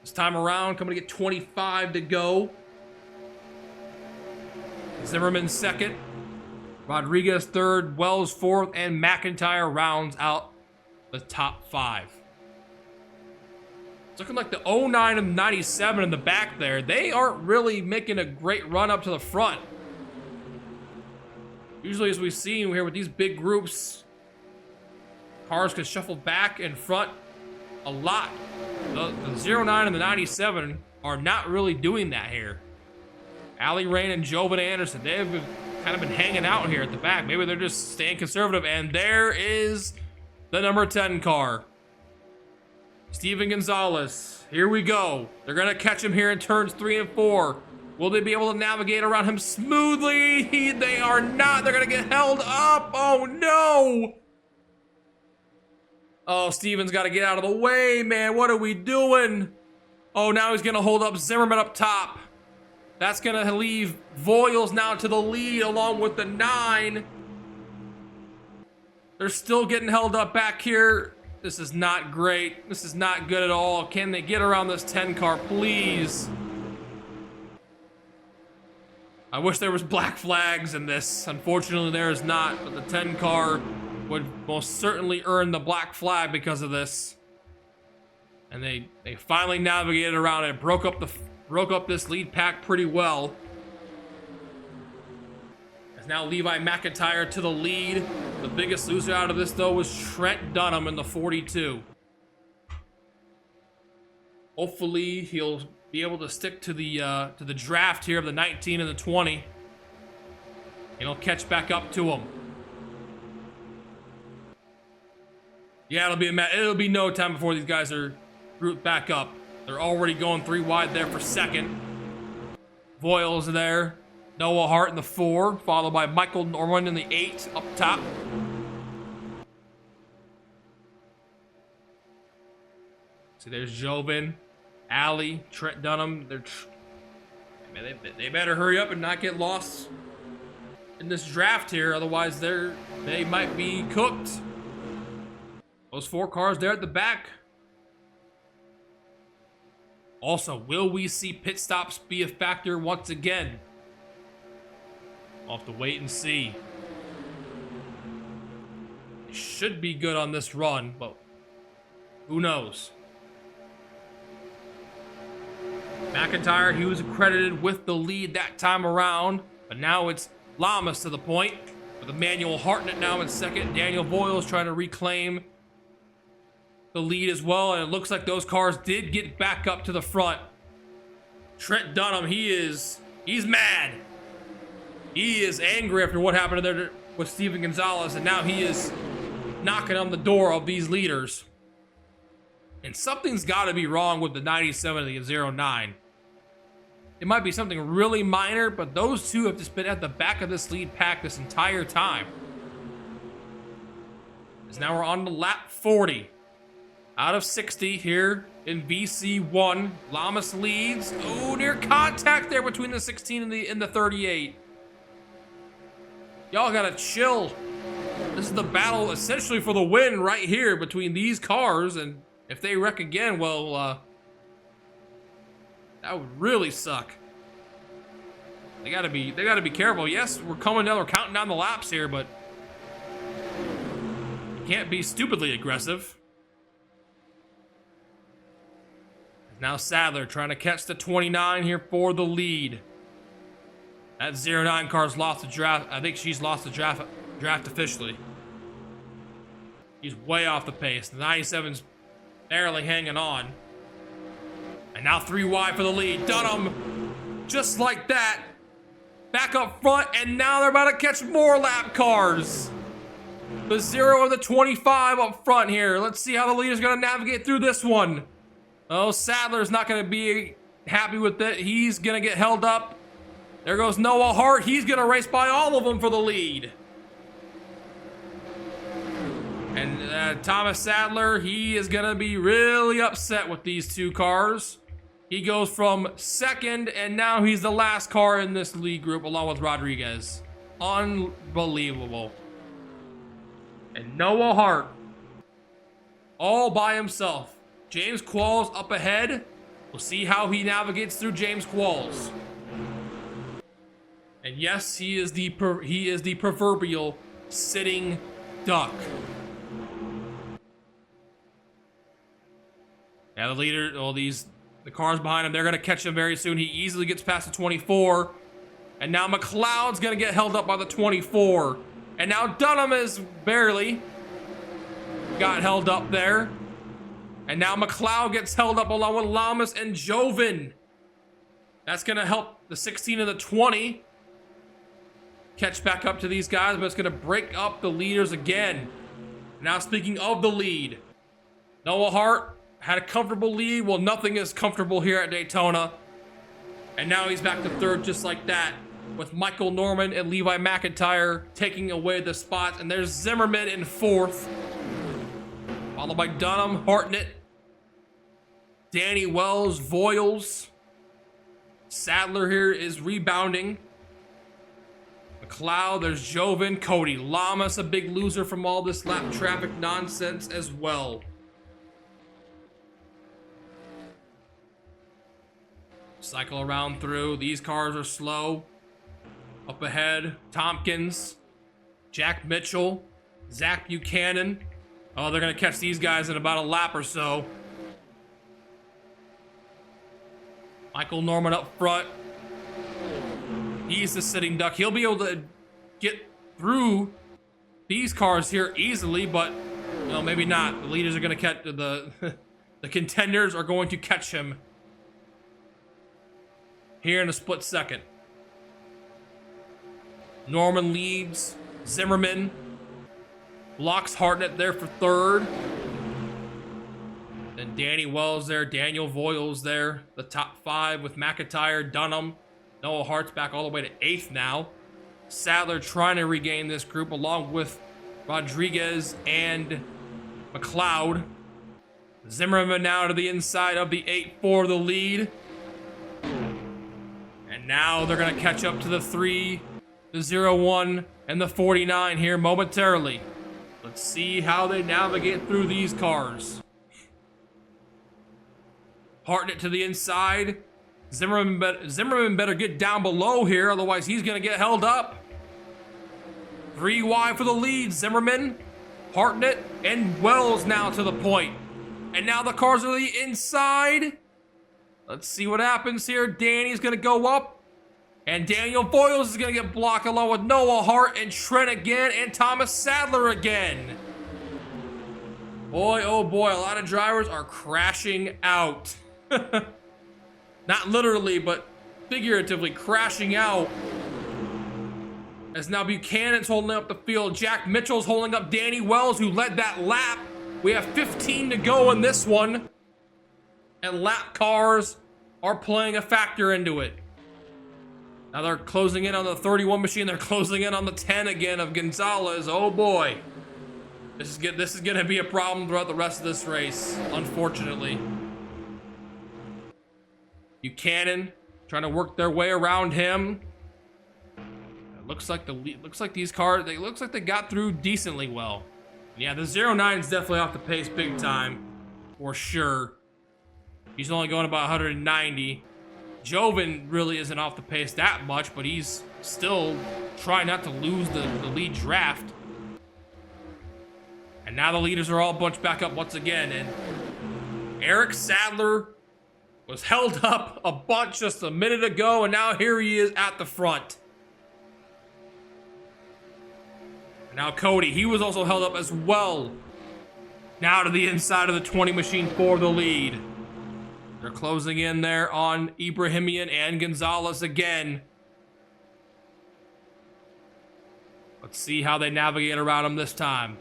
This time around, coming to get 25 to go. Zimmerman second. Rodriguez third. Wells fourth. And McIntyre rounds out the top 5. It's looking like the 09 and 97 in the back there. They aren't really making a great run up to the front. Usually, as we've seen here with these big groups, cars can shuffle back and front a lot. The 09 and the 97 are not really doing that here. Ali Rain and Jovan Anderson, they have kind of been hanging out here at the back. Maybe they're just staying conservative. And there is the number 10 car. Steven Gonzalez. Here we go. They're going to catch him here in turns 3 and 4. Will they be able to navigate around him smoothly? They are not. They're going to get held up. Oh, no. Oh, Steven's got to get out of the way, man. What are we doing? Oh, now he's going to hold up Zimmerman up top. That's going to leave Voiles now to the lead along with the 9. They're still getting held up back here. This is not great. This is not good at all. Can they get around this 10 car, please? I wish there was black flags in this. Unfortunately, there is not, but the 10 car would most certainly earn the black flag because of this. And they finally navigated around it, broke up this lead pack pretty well. As now Levi McIntyre to the lead. The biggest loser out of this though was Trent Dunham in the 42. Hopefully he'll be able to stick to the draft here of the 19 and the 20. And he'll catch back up to him. Yeah, it'll be no time before these guys are grouped back up. They're already going 3 wide there for second. Voiles there. Noah Hart in the 4, followed by Michael Norman in the 8 up top. See, there's Jobin, Alley, Trent Dunham. They better hurry up and not get lost in this draft here, otherwise they might be cooked. Those 4 cars there at the back. Also, will we see pit stops be a factor once again? We'll have to wait and see. They should be good on this run, but who knows? McIntyre, he was accredited with the lead that time around, but now it's Lamas to the point, with Emmanuel Hartnett now in second. Daniel Voiles trying to reclaim the lead as well, and it looks like those cars did get back up to the front. Trent Dunham, he's mad. He is angry after what happened there with Steven Gonzalez, and now he is knocking on the door of these leaders. And something's got to be wrong with the 97 and the 09. It might be something really minor, but those two have just been at the back of this lead pack this entire time. As now we're on to lap 40. Out of 60 here in VC1. Lamas leads. Oh, near contact there between the 16 and the 38. Y'all gotta chill. This is the battle essentially for the win right here between these cars, and if they wreck again, well, that would really suck. They gotta be careful. Yes, we're coming down, we're counting down the laps here, but you can't be stupidly aggressive. Now Sadler trying to catch the 29 here for the lead. That 09 car's lost the draft. I think she's lost the draft officially. He's way off the pace. The 97's barely hanging on. And now 3 wide for the lead. Dunham, just like that, back up front, and now they're about to catch more lap cars. The 0 and the 25 up front here. Let's see how the leader's gonna navigate through this one. Oh, Sadler's not gonna be happy with it. He's gonna get held up. There goes Noah Hart. He's going to race by all of them for the lead. And Thomas Sadler, he is going to be really upset with these 2 cars. He goes from second, and now he's the last car in this lead group along with Rodriguez. Unbelievable. And Noah Hart, all by himself. James Qualls up ahead. We'll see how he navigates through James Qualls. And yes, he is the proverbial sitting duck. Now the leader, the cars behind him, they're gonna catch him very soon. He easily gets past the 24. And now McLeod's gonna get held up by the 24. And now Dunham is barely got held up there. And now McLeod gets held up along with Lamas and Joven. That's gonna help the 16 and the 20. catch back up to these guys, but it's going to break up the leaders again. Now, speaking of the lead, Noah Hart had a comfortable lead. Well, nothing is comfortable here at Daytona. And now he's back to third just like that, with Michael Norman and Levi McIntyre taking away the spots. And there's Zimmerman in fourth, followed by Dunham, Hartnett, Danny Wells, Voiles. Sadler here is rebounding. McLeod, there's Joven, Cody Lamas, a big loser from all this lap traffic nonsense as well. Cycle around through. These cars are slow. Up ahead, Tompkins, Jack Mitchell, Zach Buchanan. Oh, they're going to catch these guys in about a lap or so. Michael Norman up front. He's the sitting duck. He'll be able to get through these cars here easily, but no, maybe not. The leaders are going to catch the contenders are going to catch him here in a split second. Norman leads. Zimmerman blocks Hartnett there for third. Then Danny Wells there, Daniel Voiles there, the top five with McIntyre, Dunham. Noah Hart's back all the way to eighth now. Sadler trying to regain this group along with Rodriguez and McLeod. Zimmerman now to the inside of the 8 for the lead. And now they're going to catch up to the 3, the 0-1, and the 49 here momentarily. Let's see how they navigate through these cars. Hartnett to the inside. Zimmerman better get down below here, otherwise he's going to get held up. 3 wide for the lead. Zimmerman, Hartnett, and Wells now to the point. And now the cars are the inside. Let's see what happens here. Danny's going to go up. And Daniel Voiles is going to get blocked along with Noah Hart and Trent again and Thomas Sadler again. Boy, oh boy, a lot of drivers are crashing out. Not literally, but figuratively crashing out. As now Buchanan's holding up the field. Jack Mitchell's holding up Danny Wells, who led that lap. We have 15 to go in this one. And lap cars are playing a factor into it. Now they're closing in on the 31 machine. They're closing in on the 10 again of Gonzalez. Oh boy. This is going to be a problem throughout the rest of this race, unfortunately. Buchanan trying to work their way around him. It looks like these cars, looks like they got through decently well. Yeah, the 09 is definitely off the pace big time, for sure. He's only going about 190. Joven really isn't off the pace that much, but he's still trying not to lose the lead draft. And now the leaders are all bunched back up once again, and Eric Sadler was held up a bunch just a minute ago, and now here he is at the front. And now Cody, he was also held up as well. Now to the inside of the 20 machine for the lead. They're closing in there on Ibrahimian and Gonzalez again. Let's see how they navigate around him this time.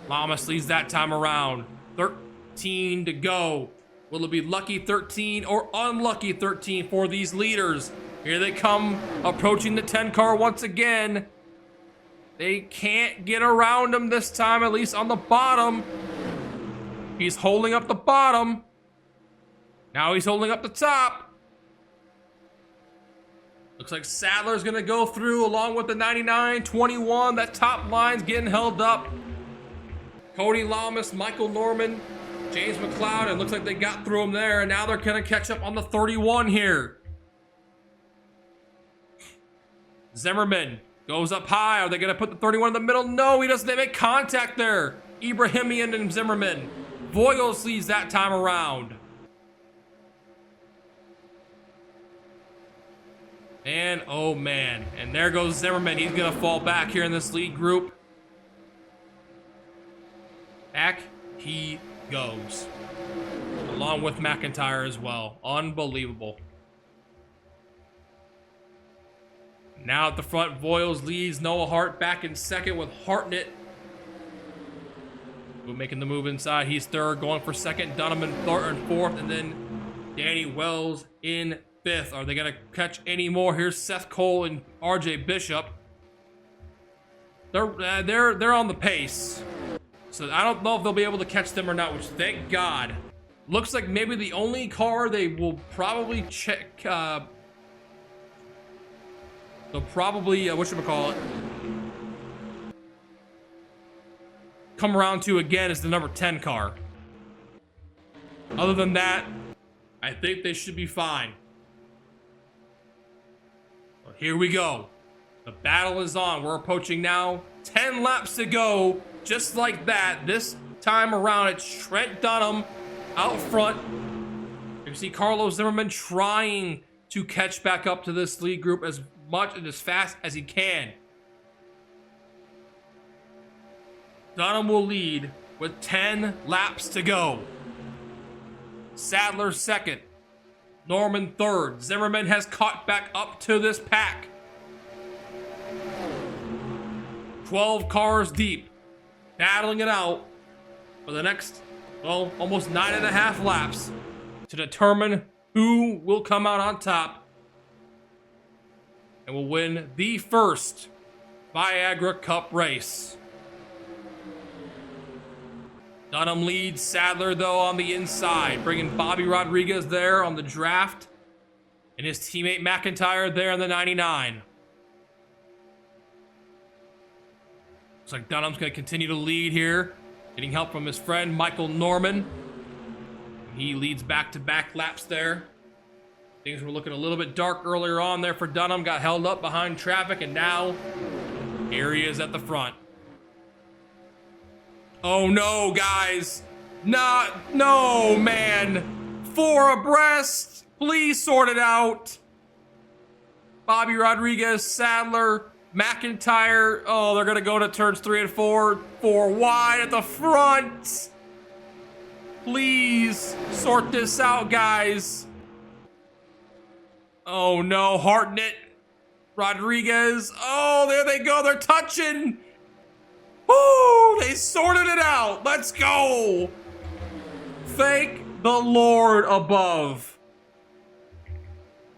Lamas leads that time around. 13 to go. Will it be lucky 13 or unlucky 13 for these leaders? Here they come, approaching the 10 car once again. They can't get around him this time, at least on the bottom. He's holding up the bottom. Now he's holding up the top. Looks like Sadler's gonna go through along with the 99, 21. That top line's getting held up. Cody Lamas, Michael Norman, James McLeod, and looks like they got through him there, and now they're gonna catch up on the 31 here. Zimmerman goes up high. Are they gonna put the 31 in the middle? No, he doesn't. They make contact there. Ibrahimian and Zimmerman. Voiles leads that time around. And oh man, and there goes Zimmerman. He's gonna fall back here in this lead group. Back he goes, along with McIntyre as well. Unbelievable. Now at the front, Voiles leads Noah Hart back in second with Hartnett making the move inside. He's third, going for second. Dunham in third and fourth, and then Danny Wells in fifth. Are they gonna catch any more? Here's Seth Cole and RJ Bishop. They're on the pace, so I don't know if they'll be able to catch them or not. Which, thank God. Looks like maybe the only car they will probably check. They'll probably whatchamacallit, come around to again is the number 10 car. Other than that, I think they should be fine. Well, here we go. The battle is on. We're approaching now 10 laps to go. Just like that. This time around, it's Trent Dunham out front. You see Carlos Zimmerman trying to catch back up to this lead group as much and as fast as he can. Dunham will lead with 10 laps to go. Sadler second. Norman third. Zimmerman has caught back up to this pack. 12 cars deep. Battling it out for the next, well, almost 9.5 laps to determine who will come out on top and will win the first Viagra Cup race. Dunham leads Sadler, though, on the inside, bringing Bobby Rodriguez there on the draft and his teammate McIntyre there on the 99. Looks like Dunham's going to continue to lead here, getting help from his friend Michael Norman. He leads back-to-back laps there. Things were looking a little bit dark earlier on there for Dunham, got held up behind traffic, and now here he is at the front. Oh no, guys. No, man. 4 abreast. Please sort it out. Bobby Rodriguez, Sadler, McIntyre. Oh, they're going to go to turns 3 and 4. 4 wide at the front. Please sort this out, guys. Oh no, Hartnett, Rodriguez. Oh, there they go. They're touching. Woo! They sorted it out. Let's go. Thank the Lord above.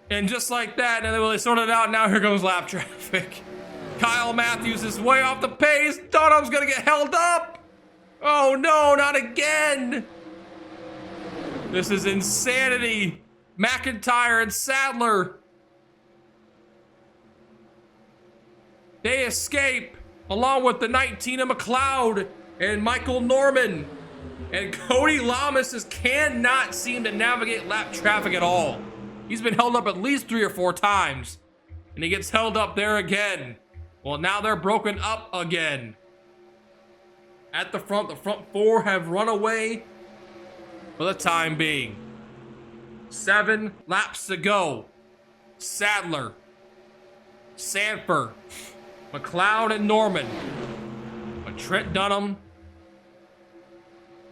And just like that, and then when they sorted it out, now here goes lap traffic. Kyle Matthews is way off the pace. Dunham's gonna get held up. Oh no, not again. This is insanity. McIntyre and Sadler. They escape, along with the 19 of McLeod and Michael Norman. And Cody Lamas cannot seem to navigate lap traffic at all. He's been held up at least 3 or 4 times. And he gets held up there again. Well, now they're broken up again. At the front 4 have run away for the time being. 7 laps to go. Sadler, Sanford, McLeod, and Norman. But Trent Dunham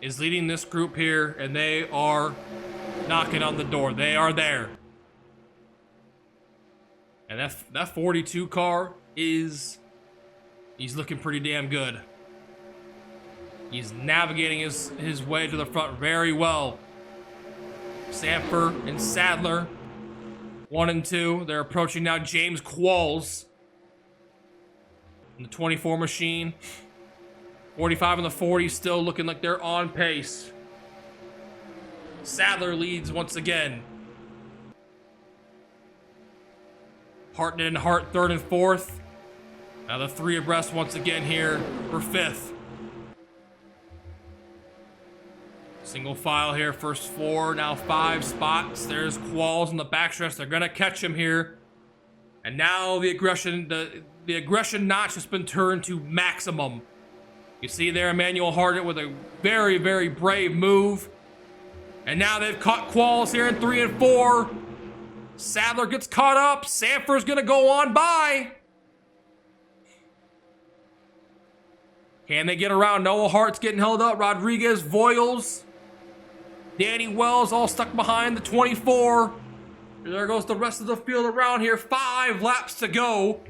is leading this group here, and they are knocking on the door. They are there. And that 42 car he's looking pretty damn good. He's navigating his way to the front very well. Sanford and Sadler, 1 and 2. They're approaching now James Qualls in the 24 machine. 45 and the 40 still looking like they're on pace. Sadler leads once again. Hartnett and Hart 3rd and 4th. Now the 3 abreast once again here for 5th. Single file here, first 4, now 5 spots. There's Qualls in the backstretch. They're gonna catch him here. And now the aggression notch has been turned to maximum. You see there Emmanuel Hartnett with a very, very brave move. And now they've caught Qualls here in 3 and 4. Sadler gets caught up. Sanford's gonna go on by. Can they get around? Noah Hart's getting held up. Rodriguez, Voiles, Danny Wells all stuck behind the 24. There goes the rest of the field around here. 5 laps to go.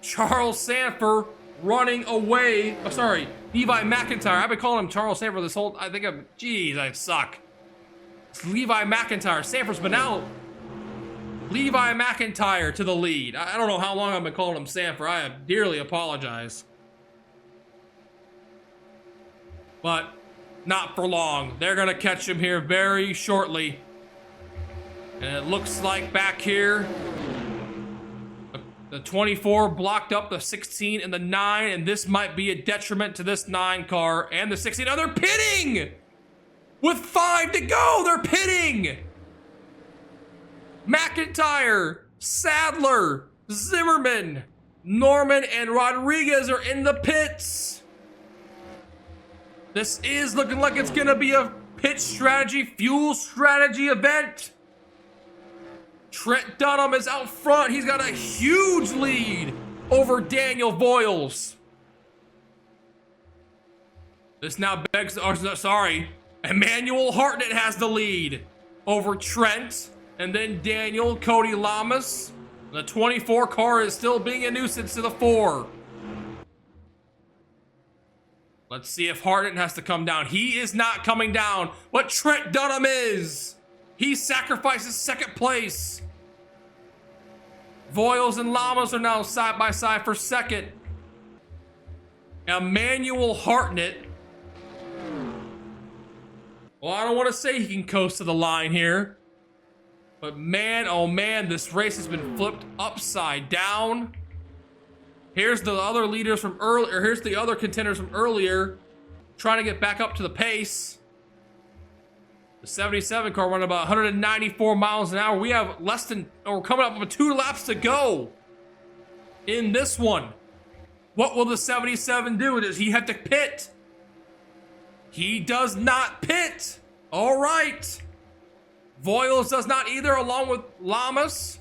Charles Sanford running away. Oh, sorry, Levi McIntyre. I've been calling him Charles Sanford this whole. Jeez, I suck. It's Levi McIntyre. Sanford's been out. Levi McIntyre to the lead. I don't know how long I've been calling him Sanford. I dearly apologize. But not for long. They're gonna catch him here very shortly. And it looks like back here, the 24 blocked up the 16 and the 9, and this might be a detriment to this 9 car and the 16. Oh, they're pitting! With 5 to go, they're pitting! McIntyre, Sadler, Zimmerman, Norman, and Rodriguez are in the pits. This is looking like it's gonna be a pit strategy, fuel strategy event. Trent Dunham is out front. He's got a huge lead over Daniel Voiles. This now begs, Emmanuel Hartnett has the lead over Trent, and then Daniel, Cody Lamas. The 24 car is still being a nuisance to the 4. Let's see if Hartnett has to come down. He is not coming down, but Trent Dunham is. He sacrifices second place. Voiles and Lamas are now side by side for second. Emmanuel Hartnett. Well, I don't want to say he can coast to the line here. But man, oh man, this race has been flipped upside down. Here's the other leaders from earlier. Here's the other contenders from earlier trying to get back up to the pace. The 77 car went about 194 miles an hour. We have we're coming up with 2 laps to go in this one. What will the 77 do? Does he have to pit? He does not pit. All right. Voiles does not either, along with Lamas,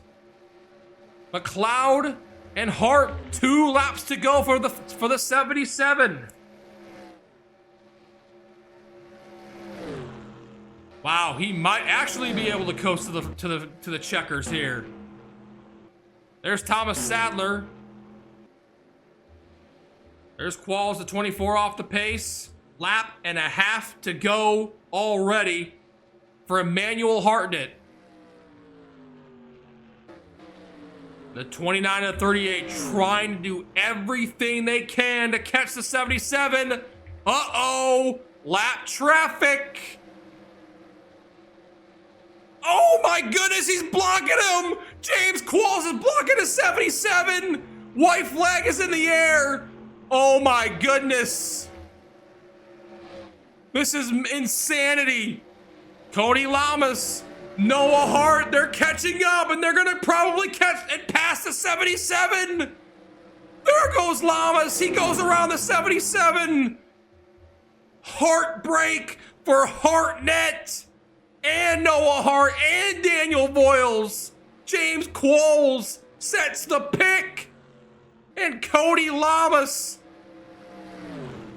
McLeod, and Hart. 2 laps to go for the 77. Wow, he might actually be able to coast to the checkers here. There's Thomas Sadler. There's Qualls, the 24 off the pace. Lap and a half to go already for Emmanuel Hartnett. The 29 and 38 trying to do everything they can to catch the 77. Uh-oh, lap traffic. Oh my goodness, he's blocking him! James Qualls is blocking a 77! White flag is in the air! Oh my goodness! This is insanity! Cody Lamas, Noah Hart, they're catching up, and they're gonna probably catch and pass the 77! There goes Lamas, he goes around the 77! Heartbreak for Hartnett! And Noah Hart and Daniel Voiles. James Qualls sets the pick. And Cody Lamas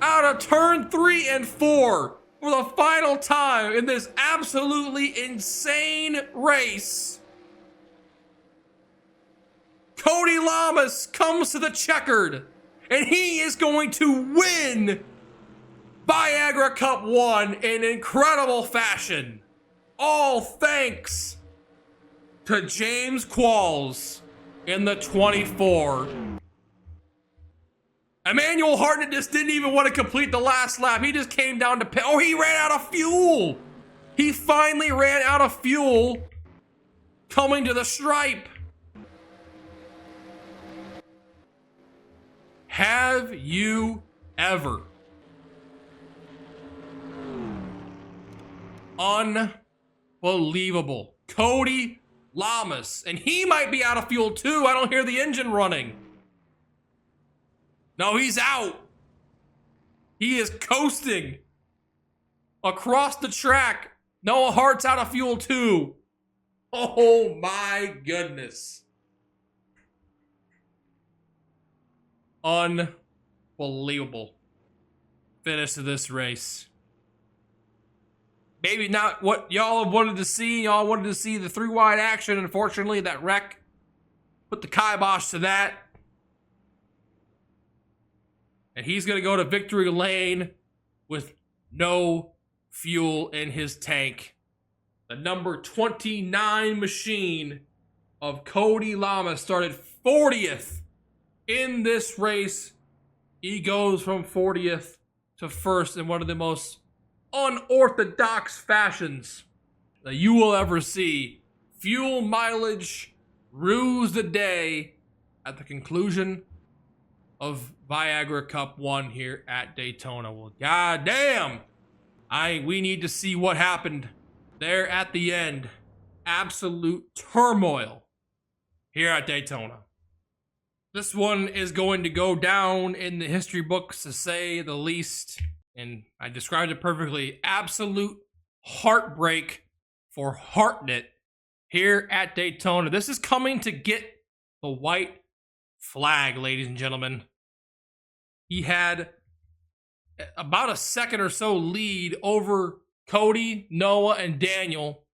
out of turn 3 and 4 for the final time in this absolutely insane race. Cody Lamas comes to the checkered, and he is going to win Viagra Cup 1 in incredible fashion. All thanks to James Qualls in the 24. Emmanuel Hartnett just didn't even want to complete the last lap. He just came down to pit. Oh, he ran out of fuel. He finally ran out of fuel coming to the stripe. Have you ever? Unbelievable. Cody Lamas. And he might be out of fuel too. I don't hear the engine running. No, he's out. He is coasting across the track. Noah Hart's out of fuel too. Oh my goodness. Unbelievable finish to this race. maybe not what y'all have wanted to see. Y'all wanted to see the 3-wide action. Unfortunately, that wreck put the kibosh to that. And he's going to go to victory lane with no fuel in his tank. The number 29 machine of Cody Lamas started 40th in this race. He goes from 40th to first in one of the most unorthodox fashions that you will ever see. Fuel mileage rues the day at the conclusion of Viagra Cup 1 here at Daytona. Well, goddamn, we need to see what happened there at the end. Absolute turmoil here at Daytona. This one is going to go down in the history books, to say the least. And I described it perfectly. Absolute heartbreak for Hartnett here at Daytona. This is coming to get the white flag, ladies and gentlemen. He had about a second or so lead over Cody, Noah, and Daniel.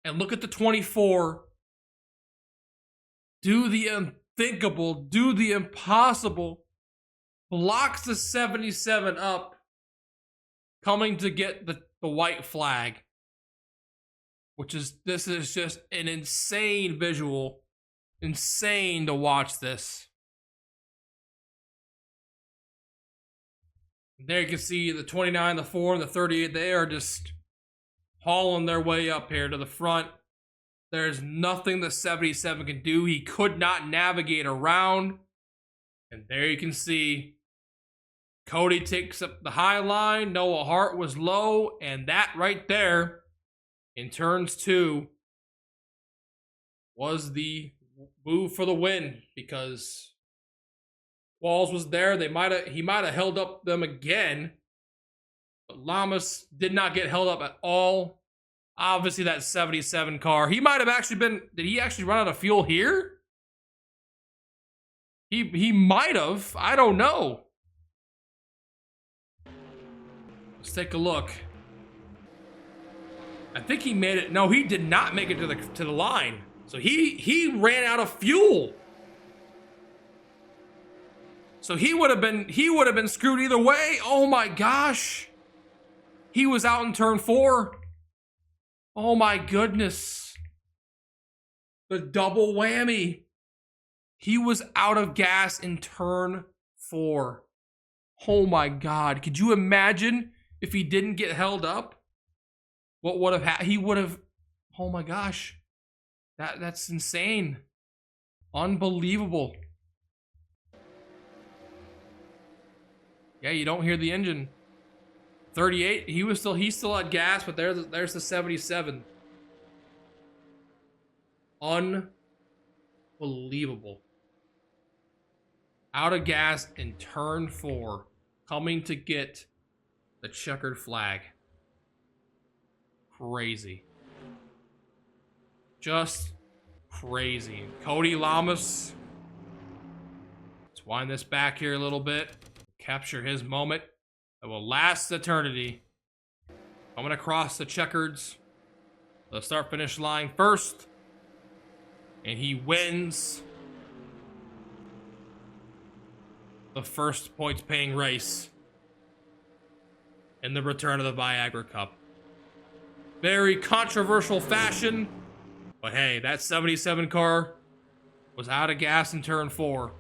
And look at the 24. Do the unthinkable, do the impossible. Blocks the 77 up, coming to get the white flag. This is just an insane visual. Insane to watch this. There you can see the 29, the 4, and the 38. They are just hauling their way up here to the front. There's nothing the 77 can do. He could not navigate around. And there you can see Cody takes up the high line. Noah Hart was low. And that right there in turns 2 was the move for the win, because Walls was there. He might have held up them again. But Lamas did not get held up at all. Obviously, that 77 car. He might have actually been... Did he actually run out of fuel here? He might have. I don't know. Let's take a look. I think he made it. No, he did not make it to the line. So he ran out of fuel. So he would have been screwed either way. Oh my gosh. He was out in turn 4. Oh my goodness. The double whammy. He was out of gas in turn 4. Oh my God. Could you imagine if he didn't get held up? What would have happened? He would have... Oh my gosh. That's insane. Unbelievable. Yeah, you don't hear the engine. 38, he still had gas, but there's the 77. Unbelievable. Out of gas in turn 4, coming to get the checkered flag. Crazy. Just crazy. Cody Lamas. Let's wind this back here a little bit. Capture his moment that will last eternity. Coming across the checkers. The start-finish line first. And he wins the first points-paying race in the return of the Viagra Cup. Very controversial fashion. But hey, that 77 car was out of gas in turn 4.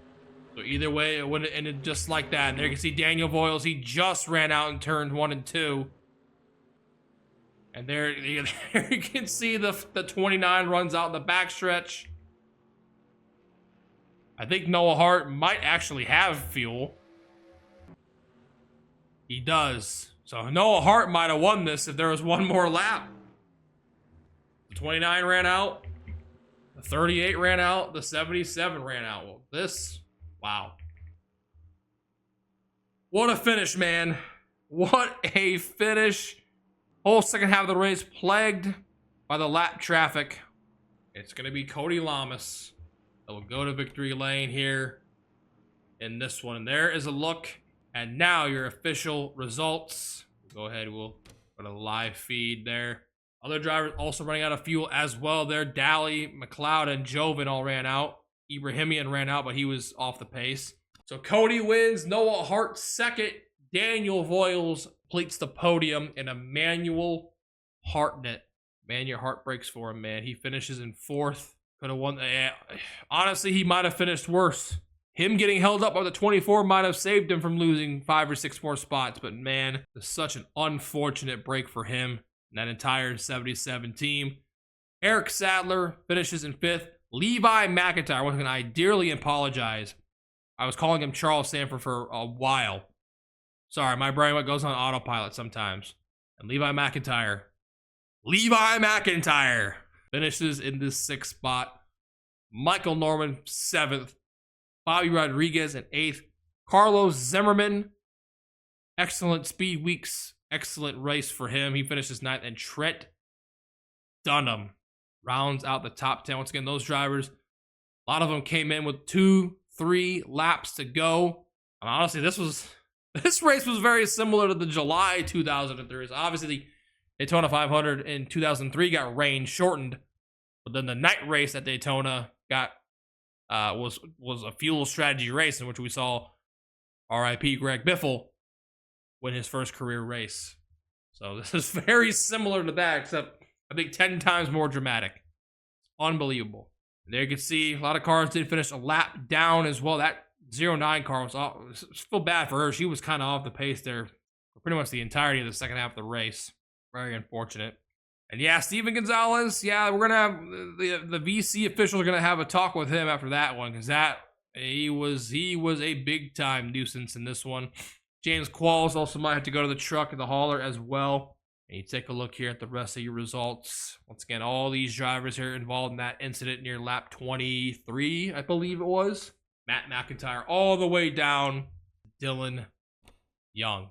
So either way, it would have ended just like that. And there you can see Daniel Voiles. He just ran out in turns 1 and 2. And there you can see the 29 runs out in the backstretch. I think Noah Hart might actually have fuel. He does. So Noah Hart might have won this if there was one more lap. The 29 ran out. The 38 ran out. The 77 ran out. Well, this... Wow. What a finish, man. What a finish. Whole second half of the race plagued by the lap traffic. It's going to be Cody Lamas that will go to victory lane here in this one. And there is a look. And now your official results. Go ahead. We'll put a live feed there. Other drivers also running out of fuel as well there. Daly, McLeod, and Joven all ran out. Ibrahimian ran out, but he was off the pace. So Cody wins. Noah Hart second. Daniel Voiles completes the podium. And Emmanuel Hartnett. Man, your heart breaks for him, man. He finishes in fourth. Could have won. Honestly, he might have finished worse. Him getting held up by the 24 might have saved him from losing 5 or 6 more spots. But man, it's such an unfortunate break for him and that entire 77 team. Eric Sadler finishes in 5th. Levi McIntyre, once again, I dearly apologize. I was calling him Charles Sanford for a while. Sorry, my brain goes on autopilot sometimes. And Levi McIntyre finishes in this 6th spot. Michael Norman, 7th. Bobby Rodriguez in 8th. Carlos Zimmerman, excellent speed weeks. Excellent race for him. He finishes 9th. And Trent Dunham rounds out the top 10. Once again, those drivers, a lot of them came in with 2-3 laps to go. And honestly, this race was very similar to the July 2003. So obviously, the Daytona 500 in 2003 got rain shortened, but then the night race at Daytona got was a fuel strategy race in which we saw RIP Greg Biffle win his first career race. So this is very similar to that, except I think 10 times more dramatic. Unbelievable. And there you can see a lot of cars did finish a lap down as well. That 09 car was still bad for her. She was kind of off the pace there for pretty much the entirety of the second half of the race. Very unfortunate. And yeah, Steven Gonzalez, yeah, we're going to have the VC officials are going to have a talk with him after that one, because he was a big time nuisance in this one. James Qualls also might have to go to the truck and the hauler as well. And you take a look here at the rest of your results. Once again, all these drivers here involved in that incident near lap 23, I believe it was. Matt McIntyre all the way down to Dylan Young.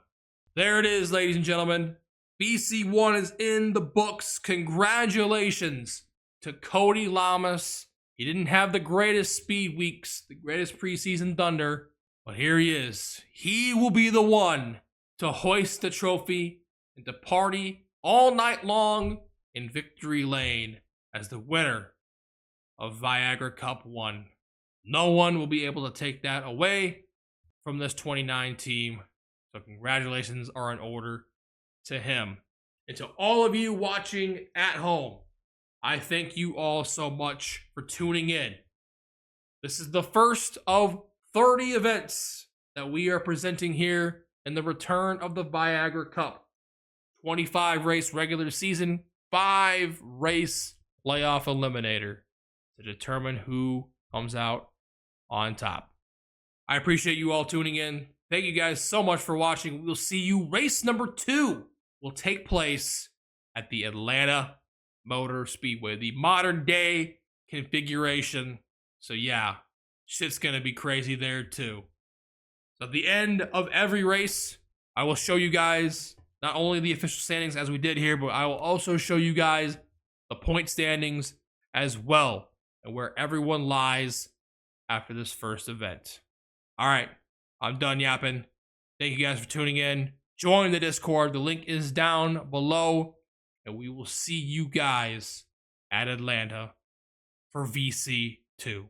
There it is, ladies and gentlemen. BC1 is in the books. Congratulations to Cody Lamas. He didn't have the greatest speed weeks, the greatest preseason thunder, but here he is. He will be the one to hoist the trophy and to party all night long in victory lane as the winner of Viagra Cup 1. No one will be able to take that away from this 29 team. So congratulations are in order to him. And to all of you watching at home, I thank you all so much for tuning in. This is the first of 30 events that we are presenting here in the return of the Viagra Cup. 25 race regular season, 5 race playoff eliminator to determine who comes out on top. I appreciate you all tuning in. Thank you guys so much for watching. We'll see you. Race number 2 will take place at the Atlanta Motor Speedway, the modern day configuration. So yeah, shit's gonna be crazy there too. So at the end of every race, I will show you guys not only the official standings as we did here, but I will also show you guys the point standings as well and where everyone lies after this first event. All right, I'm done yapping. Thank you guys for tuning in. Join the Discord. The link is down below. And we will see you guys at Atlanta for VC2.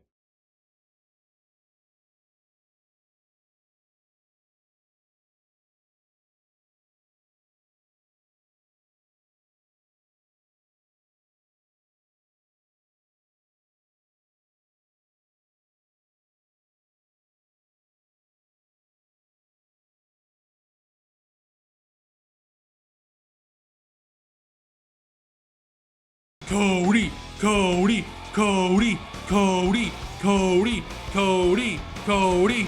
Cody, Cody, Cody, Cody, Cody, Cody, Cody.